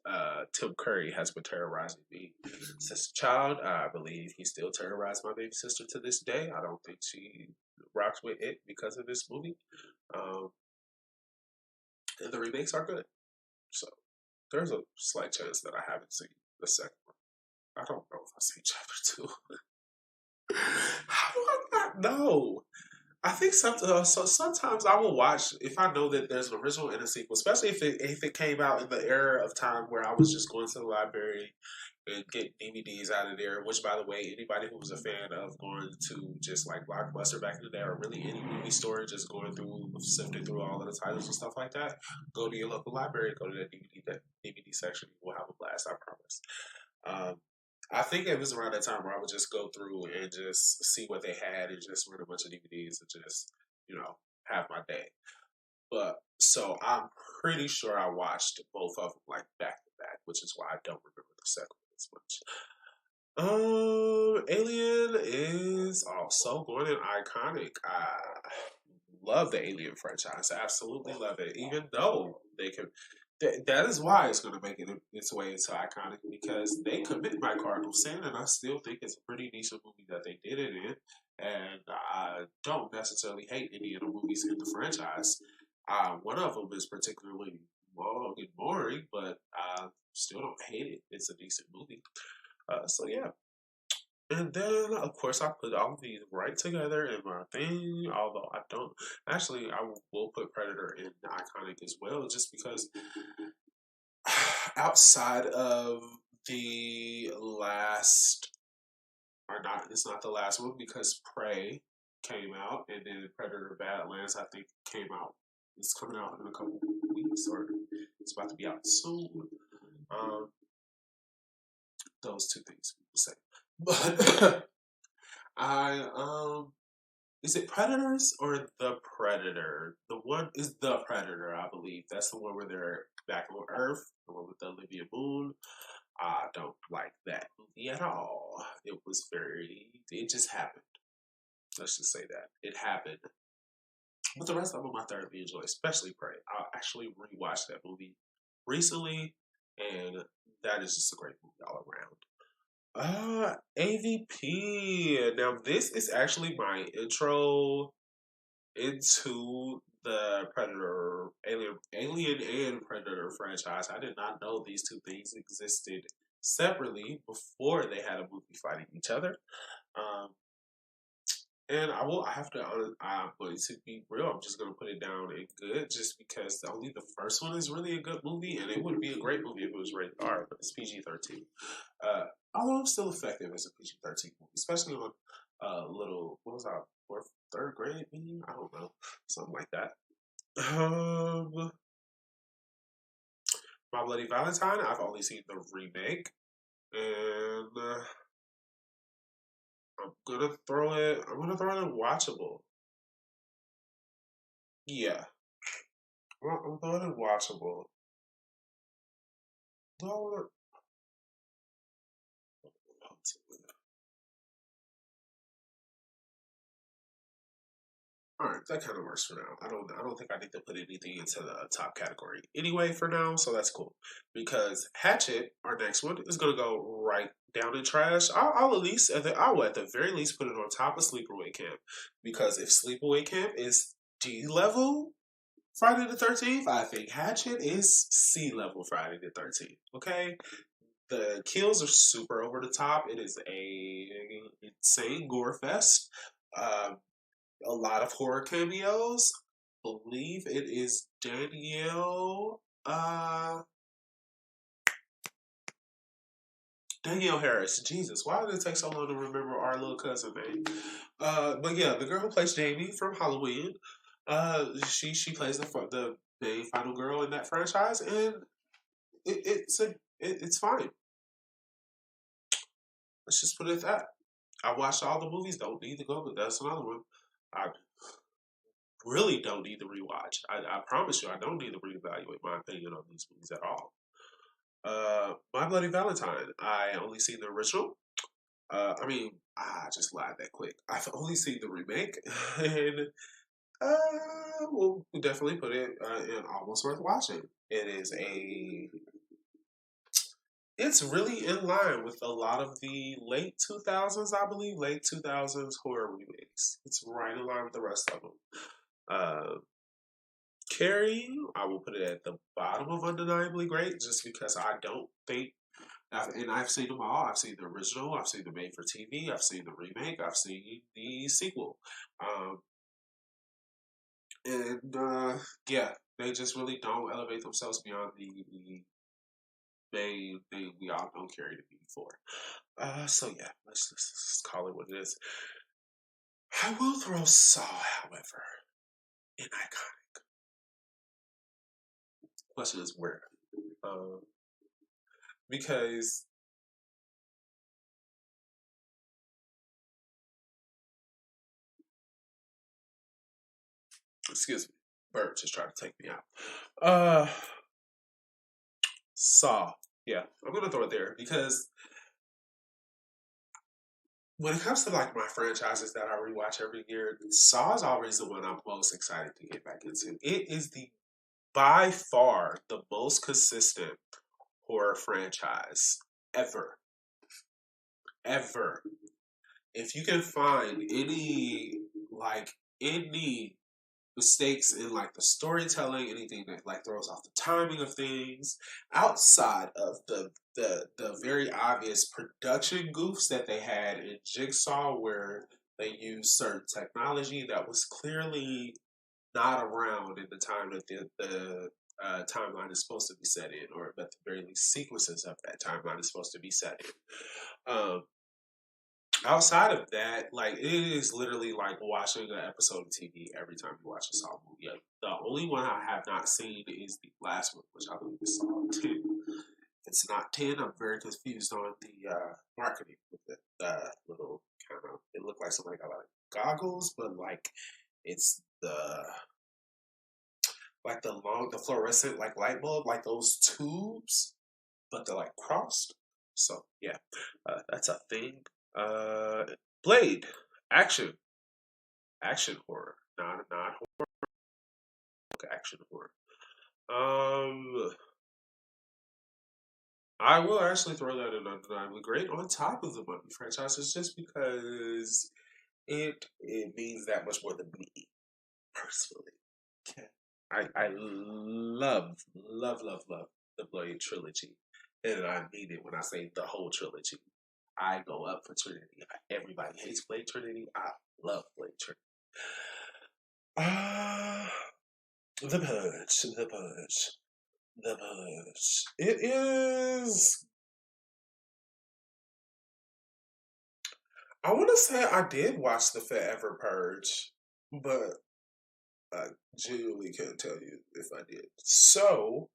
Tim Curry has been terrorizing me since a child. I believe he still terrorized my baby sister to this day. I don't think she rocks with it because of this movie. Um, and the remakes are good. So there's a slight chance that I haven't seen the second one. I don't know if I've seen chapter 2. How do I not know? I think sometimes I will watch if I know that there's an original and a sequel, especially if it came out in the era of time where I was just going to the library and get DVDs out of there. Which, by the way, anybody who was a fan of going to just like Blockbuster back in the day, or really any movie store, just going through sifting through all of the titles and stuff like that, go to your local library, go to that DVD section, you will have a blast. I promise. I think it was around that time where I would just go through and just see what they had and just rent a bunch of DVDs and just, you know, have my day. But so I'm pretty sure I watched both of them like back to back, which is why I don't remember the second one as much. Alien is also going in iconic. I love the Alien franchise. I absolutely love it. Even though they can, that is why it's going to make it its way into iconic because they commit my cardinal sin, and I still think it's a pretty decent movie that they did it in. And I don't necessarily hate any of the movies in the franchise. One of them is particularly long and boring, but I still don't hate it. It's a decent movie. So yeah, and then, of course, I put all of these right together in my thing. Although I don't actually, I will put Predator in iconic as well, just because outside of the last, or not, it's not the last one because Prey came out, and then Predator Badlands I think came out. It's coming out in a couple weeks, or it's about to be out soon. Um, those two things we say, but I is it Predators or The Predator? The one is The Predator, I believe. That's the one where they're back on Earth, the one with the Olivia Moon. I don't like that movie at all. It just happened. Let's just say that. It happened. But the rest of them I thoroughly enjoy, especially Prey. I actually rewatched that movie recently, and that is just a great movie all around. AVP. Now this is actually my intro into the Predator, Alien and Predator franchise. I did not know these two things existed separately before they had a movie fighting each other. Um, and I have to, I'm going to be real. I'm just going to put it down in good just because only the first one is really a good movie, and it would be a great movie if it was rated R, but it's PG-13. Uh, although it's still effective as a PG-13 movie, especially on little, what was that, fourth, third grade, maybe? I don't know, something like that. Um, My Bloody Valentine, I've only seen the remake, and I'm gonna throw it in watchable. Yeah, I'm throwing it in watchable. No, all right, that kind of works for now. I don't think I need to put anything into the top category anyway for now, so that's cool. Because Hatchet, our next one, is gonna go right down in trash. I'll at least, I will at the very least put it on top of Sleepaway Camp, because if Sleepaway Camp is D level Friday the 13th, I think Hatchet is C level Friday the 13th. Okay, the kills are super over the top. It is a insane gore fest. Um, a lot of horror cameos. Believe it is Danielle Harris. Jesus, why did it take so long to remember our little cousin name? But yeah, the girl who plays Jamie from Halloween. She plays the main final girl in that franchise, and it's fine. Let's just put it at that. I watched all the movies. Don't need to go, but that's another one. I really don't need to rewatch. I promise you, I don't need to reevaluate my opinion on these movies at all. My Bloody Valentine. I only seen the original. I just lied that quick. I've only seen the remake, and we'll definitely put it in almost worth watching. It's really in line with a lot of the late 2000s, I believe, late 2000s horror remakes. It's right in line with the rest of them. Uh, Carrie, I will put it at the bottom of undeniably great, just because I don't think, and I've seen them all. I've seen the original, I've seen the made for TV, I've seen the remake, I've seen the sequel, um, and yeah, they just really don't elevate themselves beyond the main thing we all know Carrie to be for. So yeah, let's call it what it is. I will throw Saw, however, in iconic. Question is where. Um, because Excuse me. Bird just trying to take me out. Saw. Yeah, I'm gonna throw it there because when it comes to like my franchises that I rewatch every year, Saw is always the one I'm most excited to get back into. It is the by far the most consistent horror franchise ever. Ever. If you can find any mistakes in like the storytelling, anything that like throws off the timing of things, outside of the very obvious production goofs that they had in Jigsaw, where they used certain technology that was clearly not around in the time that the timeline is supposed to be set in, or at the very least, sequences of that timeline is supposed to be set in. Outside of that, like it is literally like watching an episode of TV every time you watch a Saw movie. Like, the only one I have not seen is the last one, which I believe is Saw 2. It's not 10. I'm very confused on the marketing with the little kind of. It looked like somebody got like goggles, but like it's the fluorescent like light bulb, like those tubes, but they're like crossed. So yeah, that's a thing. Blade, action, action horror, not horror, action horror. I will actually throw that in undeniably great on top of the Mummy franchises, just because it means that much more than me personally. Okay. I love the Blade trilogy, and I mean it when I say the whole trilogy. I go up for Trinity. Everybody hates Blade Trinity. I love Blade Trinity. The Purge, the Purge, the Purge. It is. I want to say I did watch the Forever Purge, but I genuinely can't tell you if I did. So,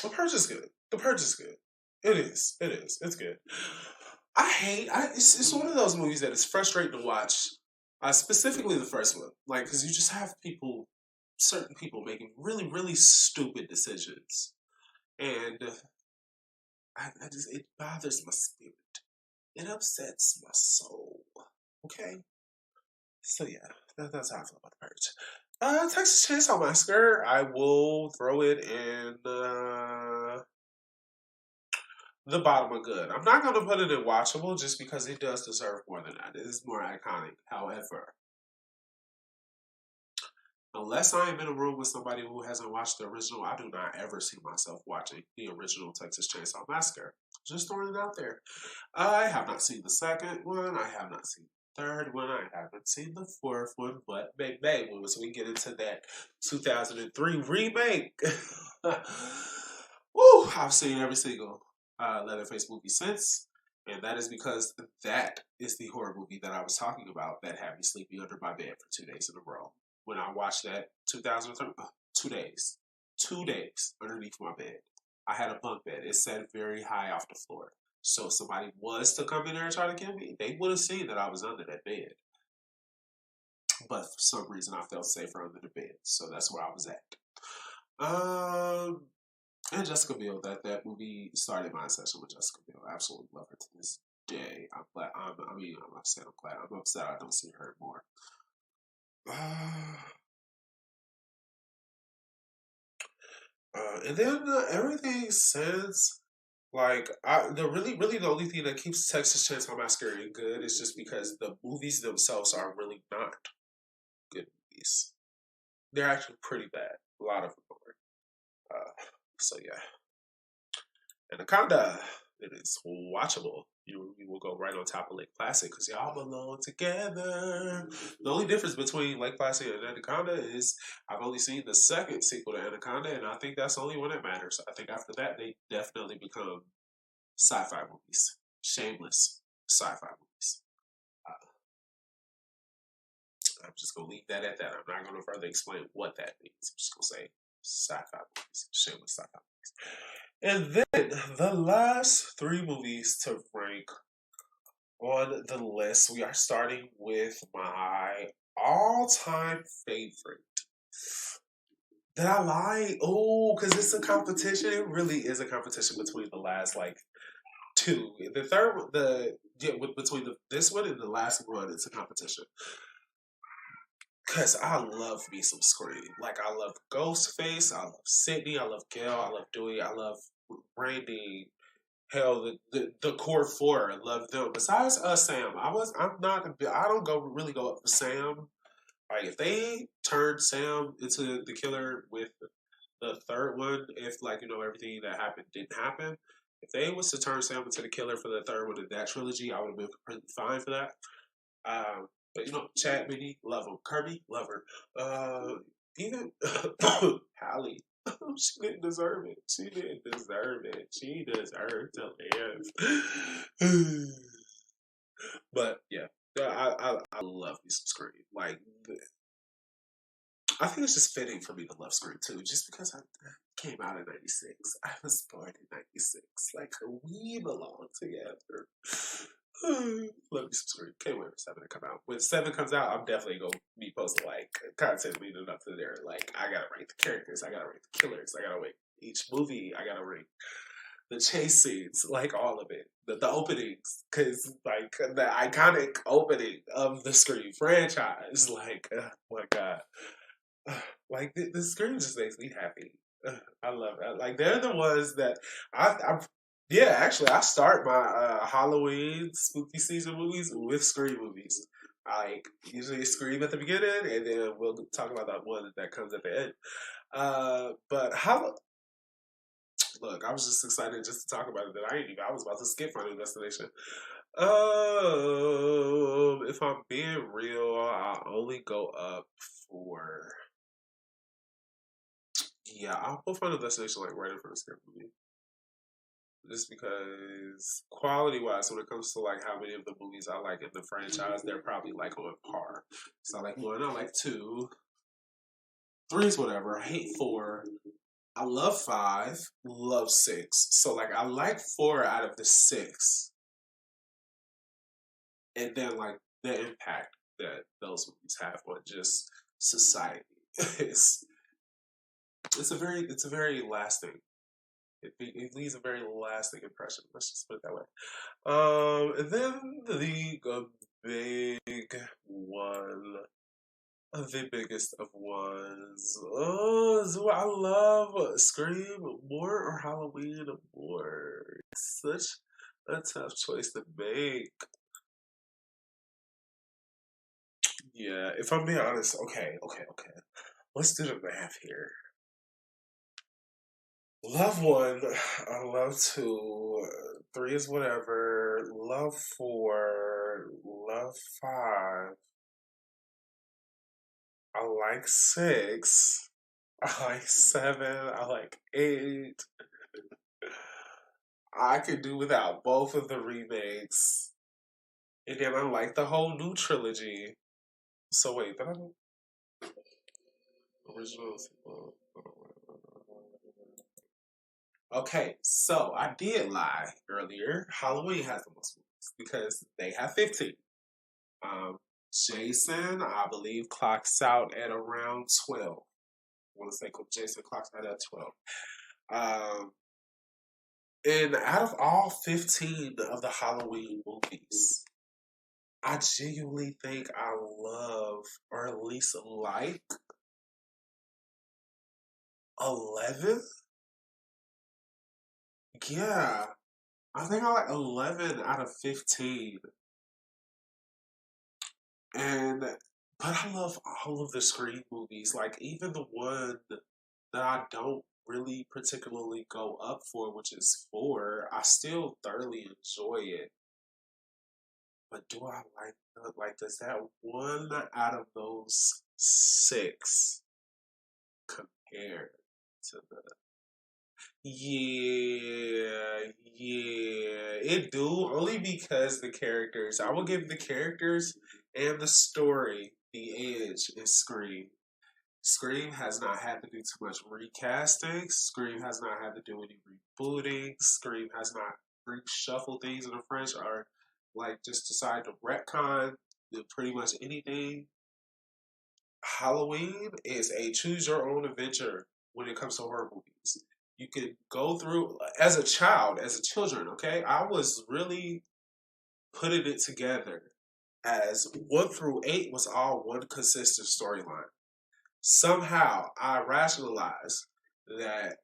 the Purge is good. The Purge is good. It is. It is. It's good. It's one of those movies that is frustrating to watch. Specifically the first one, like because you just have certain people making really really stupid decisions, and it bothers my spirit. It upsets my soul. Okay, so yeah, that's how I feel about the Purge. Texas Chainsaw Massacre. I will throw it in the bottom of good. I'm not going to put it in watchable just because it does deserve more than that. It is more iconic. However, unless I am in a room with somebody who hasn't watched the original, I do not ever see myself watching the original Texas Chainsaw Massacre. Just throwing it out there. I have not seen the second one. I have not seen the third one. I haven't seen the fourth one. But baby, once we get into that 2003 remake, woo, I've seen every single Leatherface movie since. And that is because that is the horror movie that I was talking about that had me sleeping under my bed for 2 days in a row. When I watched that 2003, 2 days. 2 days underneath my bed. I had a bunk bed. It sat very high off the floor. So if somebody was to come in there and try to kill me, they would have seen that I was under that bed. But for some reason, I felt safer under the bed. So that's where I was at. And Jessica Biel, that movie started my obsession with Jessica Biel. I absolutely love her to this day. I'm glad. I'm upset. I'm glad. I'm upset I don't see her more. And then everything since, like, the only thing that keeps Texas Chainsaw Massacre good is just because the movies themselves are really not good movies. They're actually pretty bad. A lot of them are. So yeah. Anaconda, it is watchable. You will go right on top of Lake Placid because y'all belong together. The only difference between Lake Placid and Anaconda is I've only seen the second sequel to Anaconda, and I think that's the only one that matters. I think after that, they definitely become sci-fi movies. Shameless sci-fi movies. I'm just going to leave that at that. I'm not going to further explain what that means. I'm just going to say sci-fi movies. Shameless sci-fi movies. And then the last three movies to rank on the list, we are starting with my all-time favorite. Did I lie? Oh, because it's a competition. It really is a competition between the last like two. The third, between this one and the last one, it's a competition. Cause I love me some Scream. Like I love Ghostface, I love Sydney, I love Gail, I love Dewey, I love Randy. Hell, the core four, I love them. Besides Sam, I don't really go up for Sam. Like if they turned Sam into the killer with the third one, if like everything that happened didn't happen, if they was to turn Sam into the killer for the third one in that trilogy, I would have been completely fine for that. But Chad Minnie, love him. Kirby, love her. Even Hallie, she didn't deserve it. She didn't deserve it. She deserved to live. But yeah, I love me some Scream. Like, I think it's just fitting for me to love Scream too, just because I came out in '96. I was born in '96. Like we belong together. Love me some Scream. Can't wait for 7 to come out. When 7 comes out, I'm definitely gonna be posting like content leading up to there. Like I gotta rate the characters, I gotta rate the killers, I gotta rate each movie, I gotta rate the chase scenes, like all of it, the openings, because like the iconic opening of the Scream franchise. Like, oh my god, like the Scream just makes me happy. I love it. Like they're the ones that I yeah, actually, I start my Halloween spooky season movies with Scream movies. Like usually Scream at the beginning, and then we'll talk about that one that comes at the end. But how? Look, I was just excited just to talk about it. That I was about to skip Final Destination. If I'm being real, I'll only go up for. Yeah, I'll put Final Destination like right in front of Scary Movie. Just because quality wise, when it comes to like how many of the movies I like in the franchise, they're probably like on par. So I like 1, I like 2, 3 is whatever. I hate 4. I love 5, love 6. So like I like 4 out of the 6. And then like the impact that those movies have on just society. it's it's a very lasting. It leaves a very lasting impression. Let's just put it that way. And then the big one, the biggest of ones. Oh, do I love Scream more or Halloween more? It's such a tough choice to make. Yeah, if I'm being honest, okay. Let's do the math here. Love 1, I love 2, 3 is whatever, love 4, love 5, I like 6, I like 7, I like 8. I could do without both of the remakes. And then I like the whole new trilogy. So wait, did I original? Okay, so I did lie earlier. Halloween has the most movies because they have 15. Um, Jason, I believe, clocks out at around 12. I want to say Jason clocks out at 12. And out of all 15 of the Halloween movies, I genuinely think I love, or at least like, 11? Yeah, I think I like 11 out of 15. And but I love all of the Scream movies. Like even the one that I don't really particularly go up for, which is 4, I still thoroughly enjoy it. But do I like does that one out of those 6 compare to the it do only because the characters. I will give the characters and the story the edge in Scream. Scream has not had to do too much recasting. Scream has not had to do any rebooting. Scream has not reshuffled things in the French or like just decide to retcon pretty much anything. Halloween is a choose your own adventure when it comes to horror movies. You can go through as a child, as a children, okay? I was really putting it together as 1 through 8 was all one consistent storyline. Somehow I rationalized that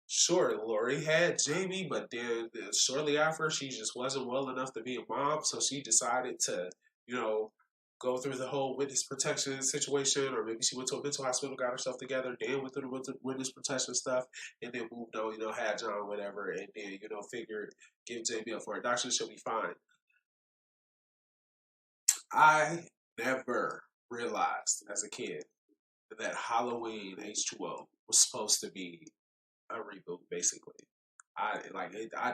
sure, Laurie had Jamie, but then shortly after she just wasn't well enough to be a mom, so she decided to, you know, go through the whole witness protection situation, or maybe she went to a mental hospital, got herself together, then went through the witness protection stuff, and then moved on, had John, whatever, and then, figured give Jamie up for adoption, she'll be fine. I never realized as a kid that Halloween H2O was supposed to be a reboot, basically. I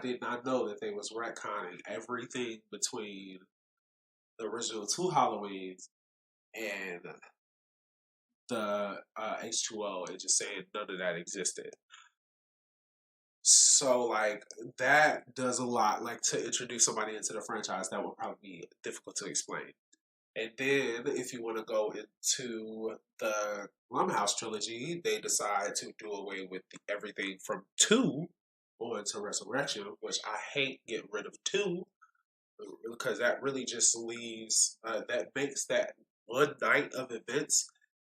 did not know that they was retconning everything between the original 2 Halloweens and the H2O and just saying none of that existed. So like that does a lot. Like to introduce somebody into the franchise, that would probably be difficult to explain. And then, if you want to go into the Blumhouse trilogy, they decide to do away with everything from 2 on to Resurrection, which I hate getting rid of 2 because that really just leaves, that makes that one night of events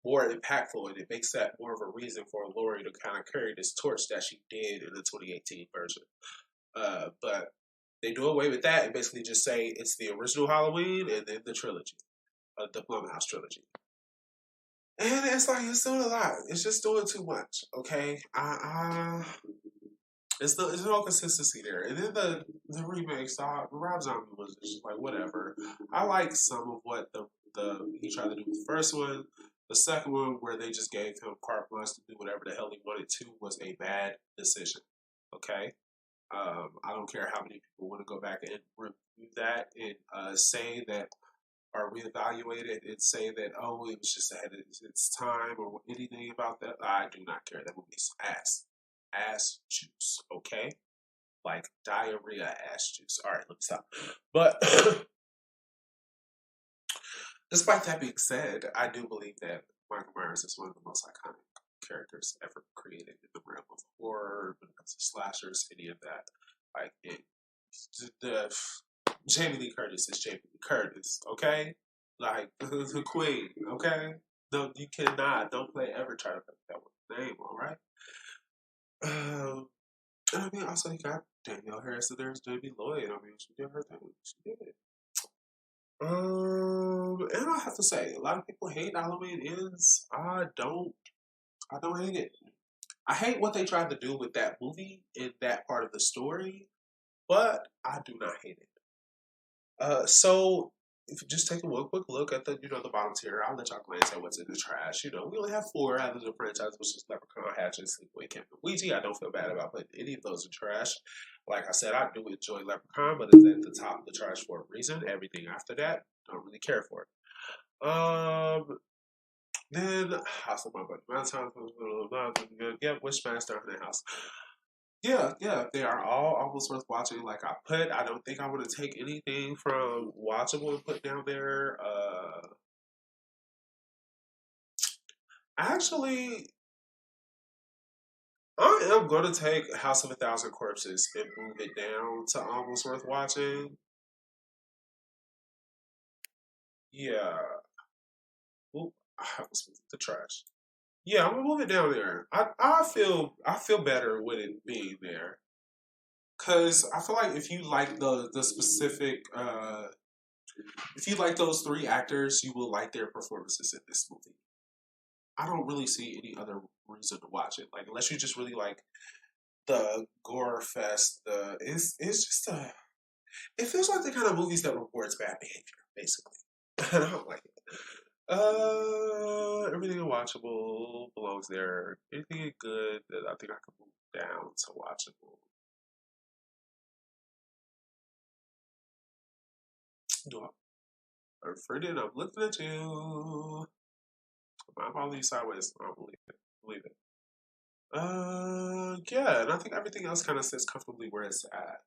more impactful and it makes that more of a reason for Laurie to kind of carry this torch that she did in the 2018 version. But they do away with that and basically just say it's the original Halloween and then the trilogy. The Blumhouse trilogy. And it's like it's doing a lot. It's just doing too much. Okay, it's no consistency there. And then the remakes, Rob Zombie was just like whatever. I like some of what the he tried to do with the first one. The second one, where they just gave him carte blanche to do whatever the hell he wanted to, was a bad decision. Okay, I don't care how many people want to go back and review that and say that or reevaluate it and say that, oh, it was just ahead of its time or anything about that. I do not care. That movie's ass juice, okay? Like diarrhea ass juice. All right, let me stop. But despite that being said, I do believe that Michael Myers is one of the most iconic characters ever created in the realm of horror, when it comes to slashers, any of that. Like, the Jamie Lee Curtis is Jamie Lee Curtis, okay? Like, the queen, okay? No, you cannot. Don't ever try to put that one name, alright? And I mean, also, you got Danielle Harris, and there's Jamie Lloyd. I mean, she did her thing. She did it. And I have to say, a lot of people hate Halloween Ends. I don't hate it. I hate what they tried to do with that movie in that part of the story, but I do not hate it. So if you just take a quick look at the the bottom tier, I'll let y'all glance at what's in the trash. We only have 4 out of the franchise, which is Leprechaun, Hatchet, Sleepaway Camp, and Ouija. I don't feel bad about putting any of those in trash. Like I said, I do enjoy Leprechaun, but it's at the top of the trash for a reason. Everything after that, don't really care for it. Then House of my buddy Valentine's, yeah, Wishmaster in the house. Yeah, they are all almost worth watching. Like I don't think I want to take anything from watchable and put down there. Actually, I am going to take House of a Thousand Corpses and move it down to almost worth watching. Yeah. Oop, I was moving the trash. Yeah, I'm gonna move it down there. I feel better with it being there. Cause I feel like if you like the specific if you like those 3 actors, you will like their performances in this movie. I don't really see any other reason to watch it. Like unless you just really like the gore fest, it's just it feels like the kind of movies that rewards bad behavior, basically. I don't like it. Everything watchable belongs there. Anything good that I think I can move down to watchable. No, I'm looking at you. My apologies sideways. I don't believe it. Yeah, and I think everything else kind of sits comfortably where it's at.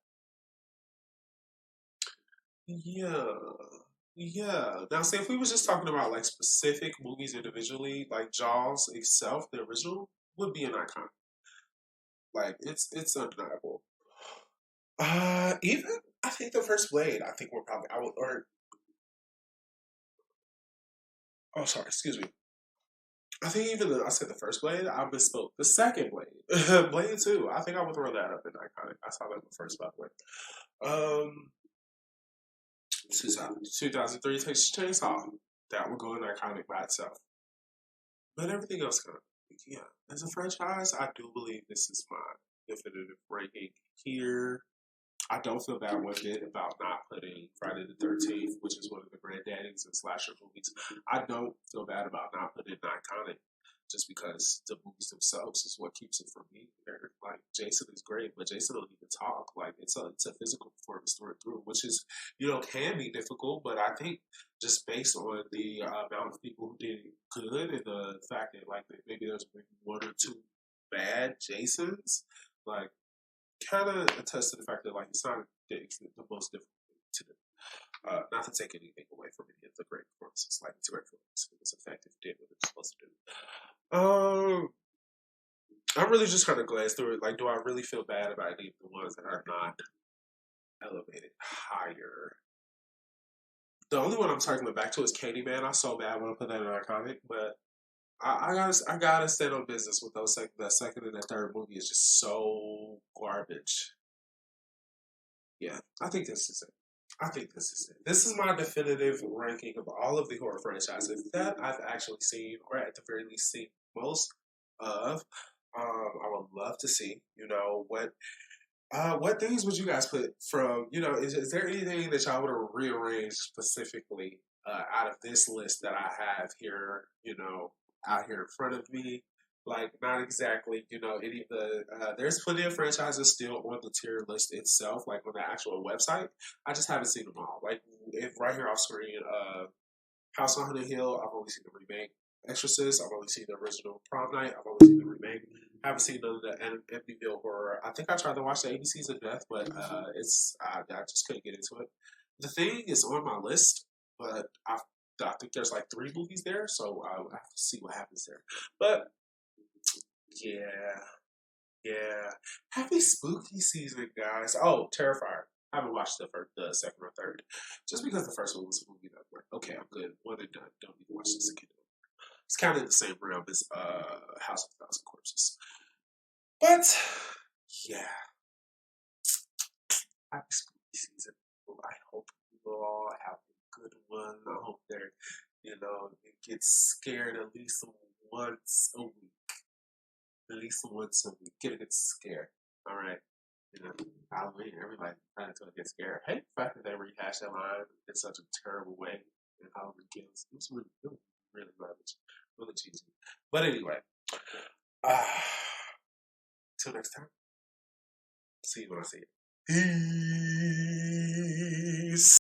Yeah. Yeah. Now, see, if we was just talking about like specific movies individually, like Jaws itself, the original, would be an icon. Like it's undeniable. Even I think the first Blade, I think we're probably I would or oh sorry, excuse me. I think even I said the first Blade, I misspoke. The second Blade, Blade Two. I think I would throw that up in iconic. I saw that the first by the way. 2003 Texas Chainsaw. That would go in iconic by itself. But everything else kind of, yeah. As a franchise, I do believe this is my definitive ranking here. I don't feel bad one bit about not putting Friday the 13th, which is one of the granddaddies and slasher movies. I don't feel bad about not putting it in iconic just because the movies themselves is what keeps it from being there. Like, Jason is great, but Jason don't even talk. Like, it's a physical performance through and through, which is, can be difficult, but I think just based on the amount of people who did good and the fact that, like, maybe there's maybe one or two bad Jasons, like, kind of attests to the fact that like it's not the most difficult thing to do. Not to take anything away from any of the great performances, like it's a great performance. It was effective, did what it was supposed to do. I'm really just kind of glazed through it. Like, do I really feel bad about any of the ones that are not elevated higher? The only one I'm talking back to is Candyman. I so bad when I put that in iconic, but I gotta stand on business with those. The second and the third movie is just so garbage. Yeah, I think this is it. I think this is it. This is my definitive ranking of all of the horror franchises that I've actually seen, or at the very least seen most of. I would love to see, what things would you guys put from, is there anything that y'all would have rearranged specifically out of this list that I have here, out here in front of me? Like, not exactly, any of the, there's plenty of franchises still on the tier list itself, like on the actual website. I just haven't seen them all. Like, if right here off screen, House on Haunted Hill, I've only seen the remake. Exorcist, I've only seen the original Prom Night, I've only seen the remake. I haven't seen none of the Amityville horror. I think I tried to watch the ABCs of Death, but I just couldn't get into it. The Thing is on my list, but I think there's like 3 movies there, so I have to see what happens there. But yeah, yeah. Happy spooky season, guys. Oh, Terrifier. I haven't watched the second or third, just because the first one was a movie that I'm like, okay, I'm good, one and done. Don't need to watch this again. It's kind of in the same realm as House of a Thousand Corpses. But yeah, happy spooky season. I hope you all have a good one. I hope it gets scared at least once a week. At least once a week. Get a good scare. All right. Halloween, everybody trying to get scared. I hate the fact that they rehash that line in such a terrible way in Halloween Kills. It was really garbage. Really cheesy. But anyway, uh, till next time. See you when I see you. Peace.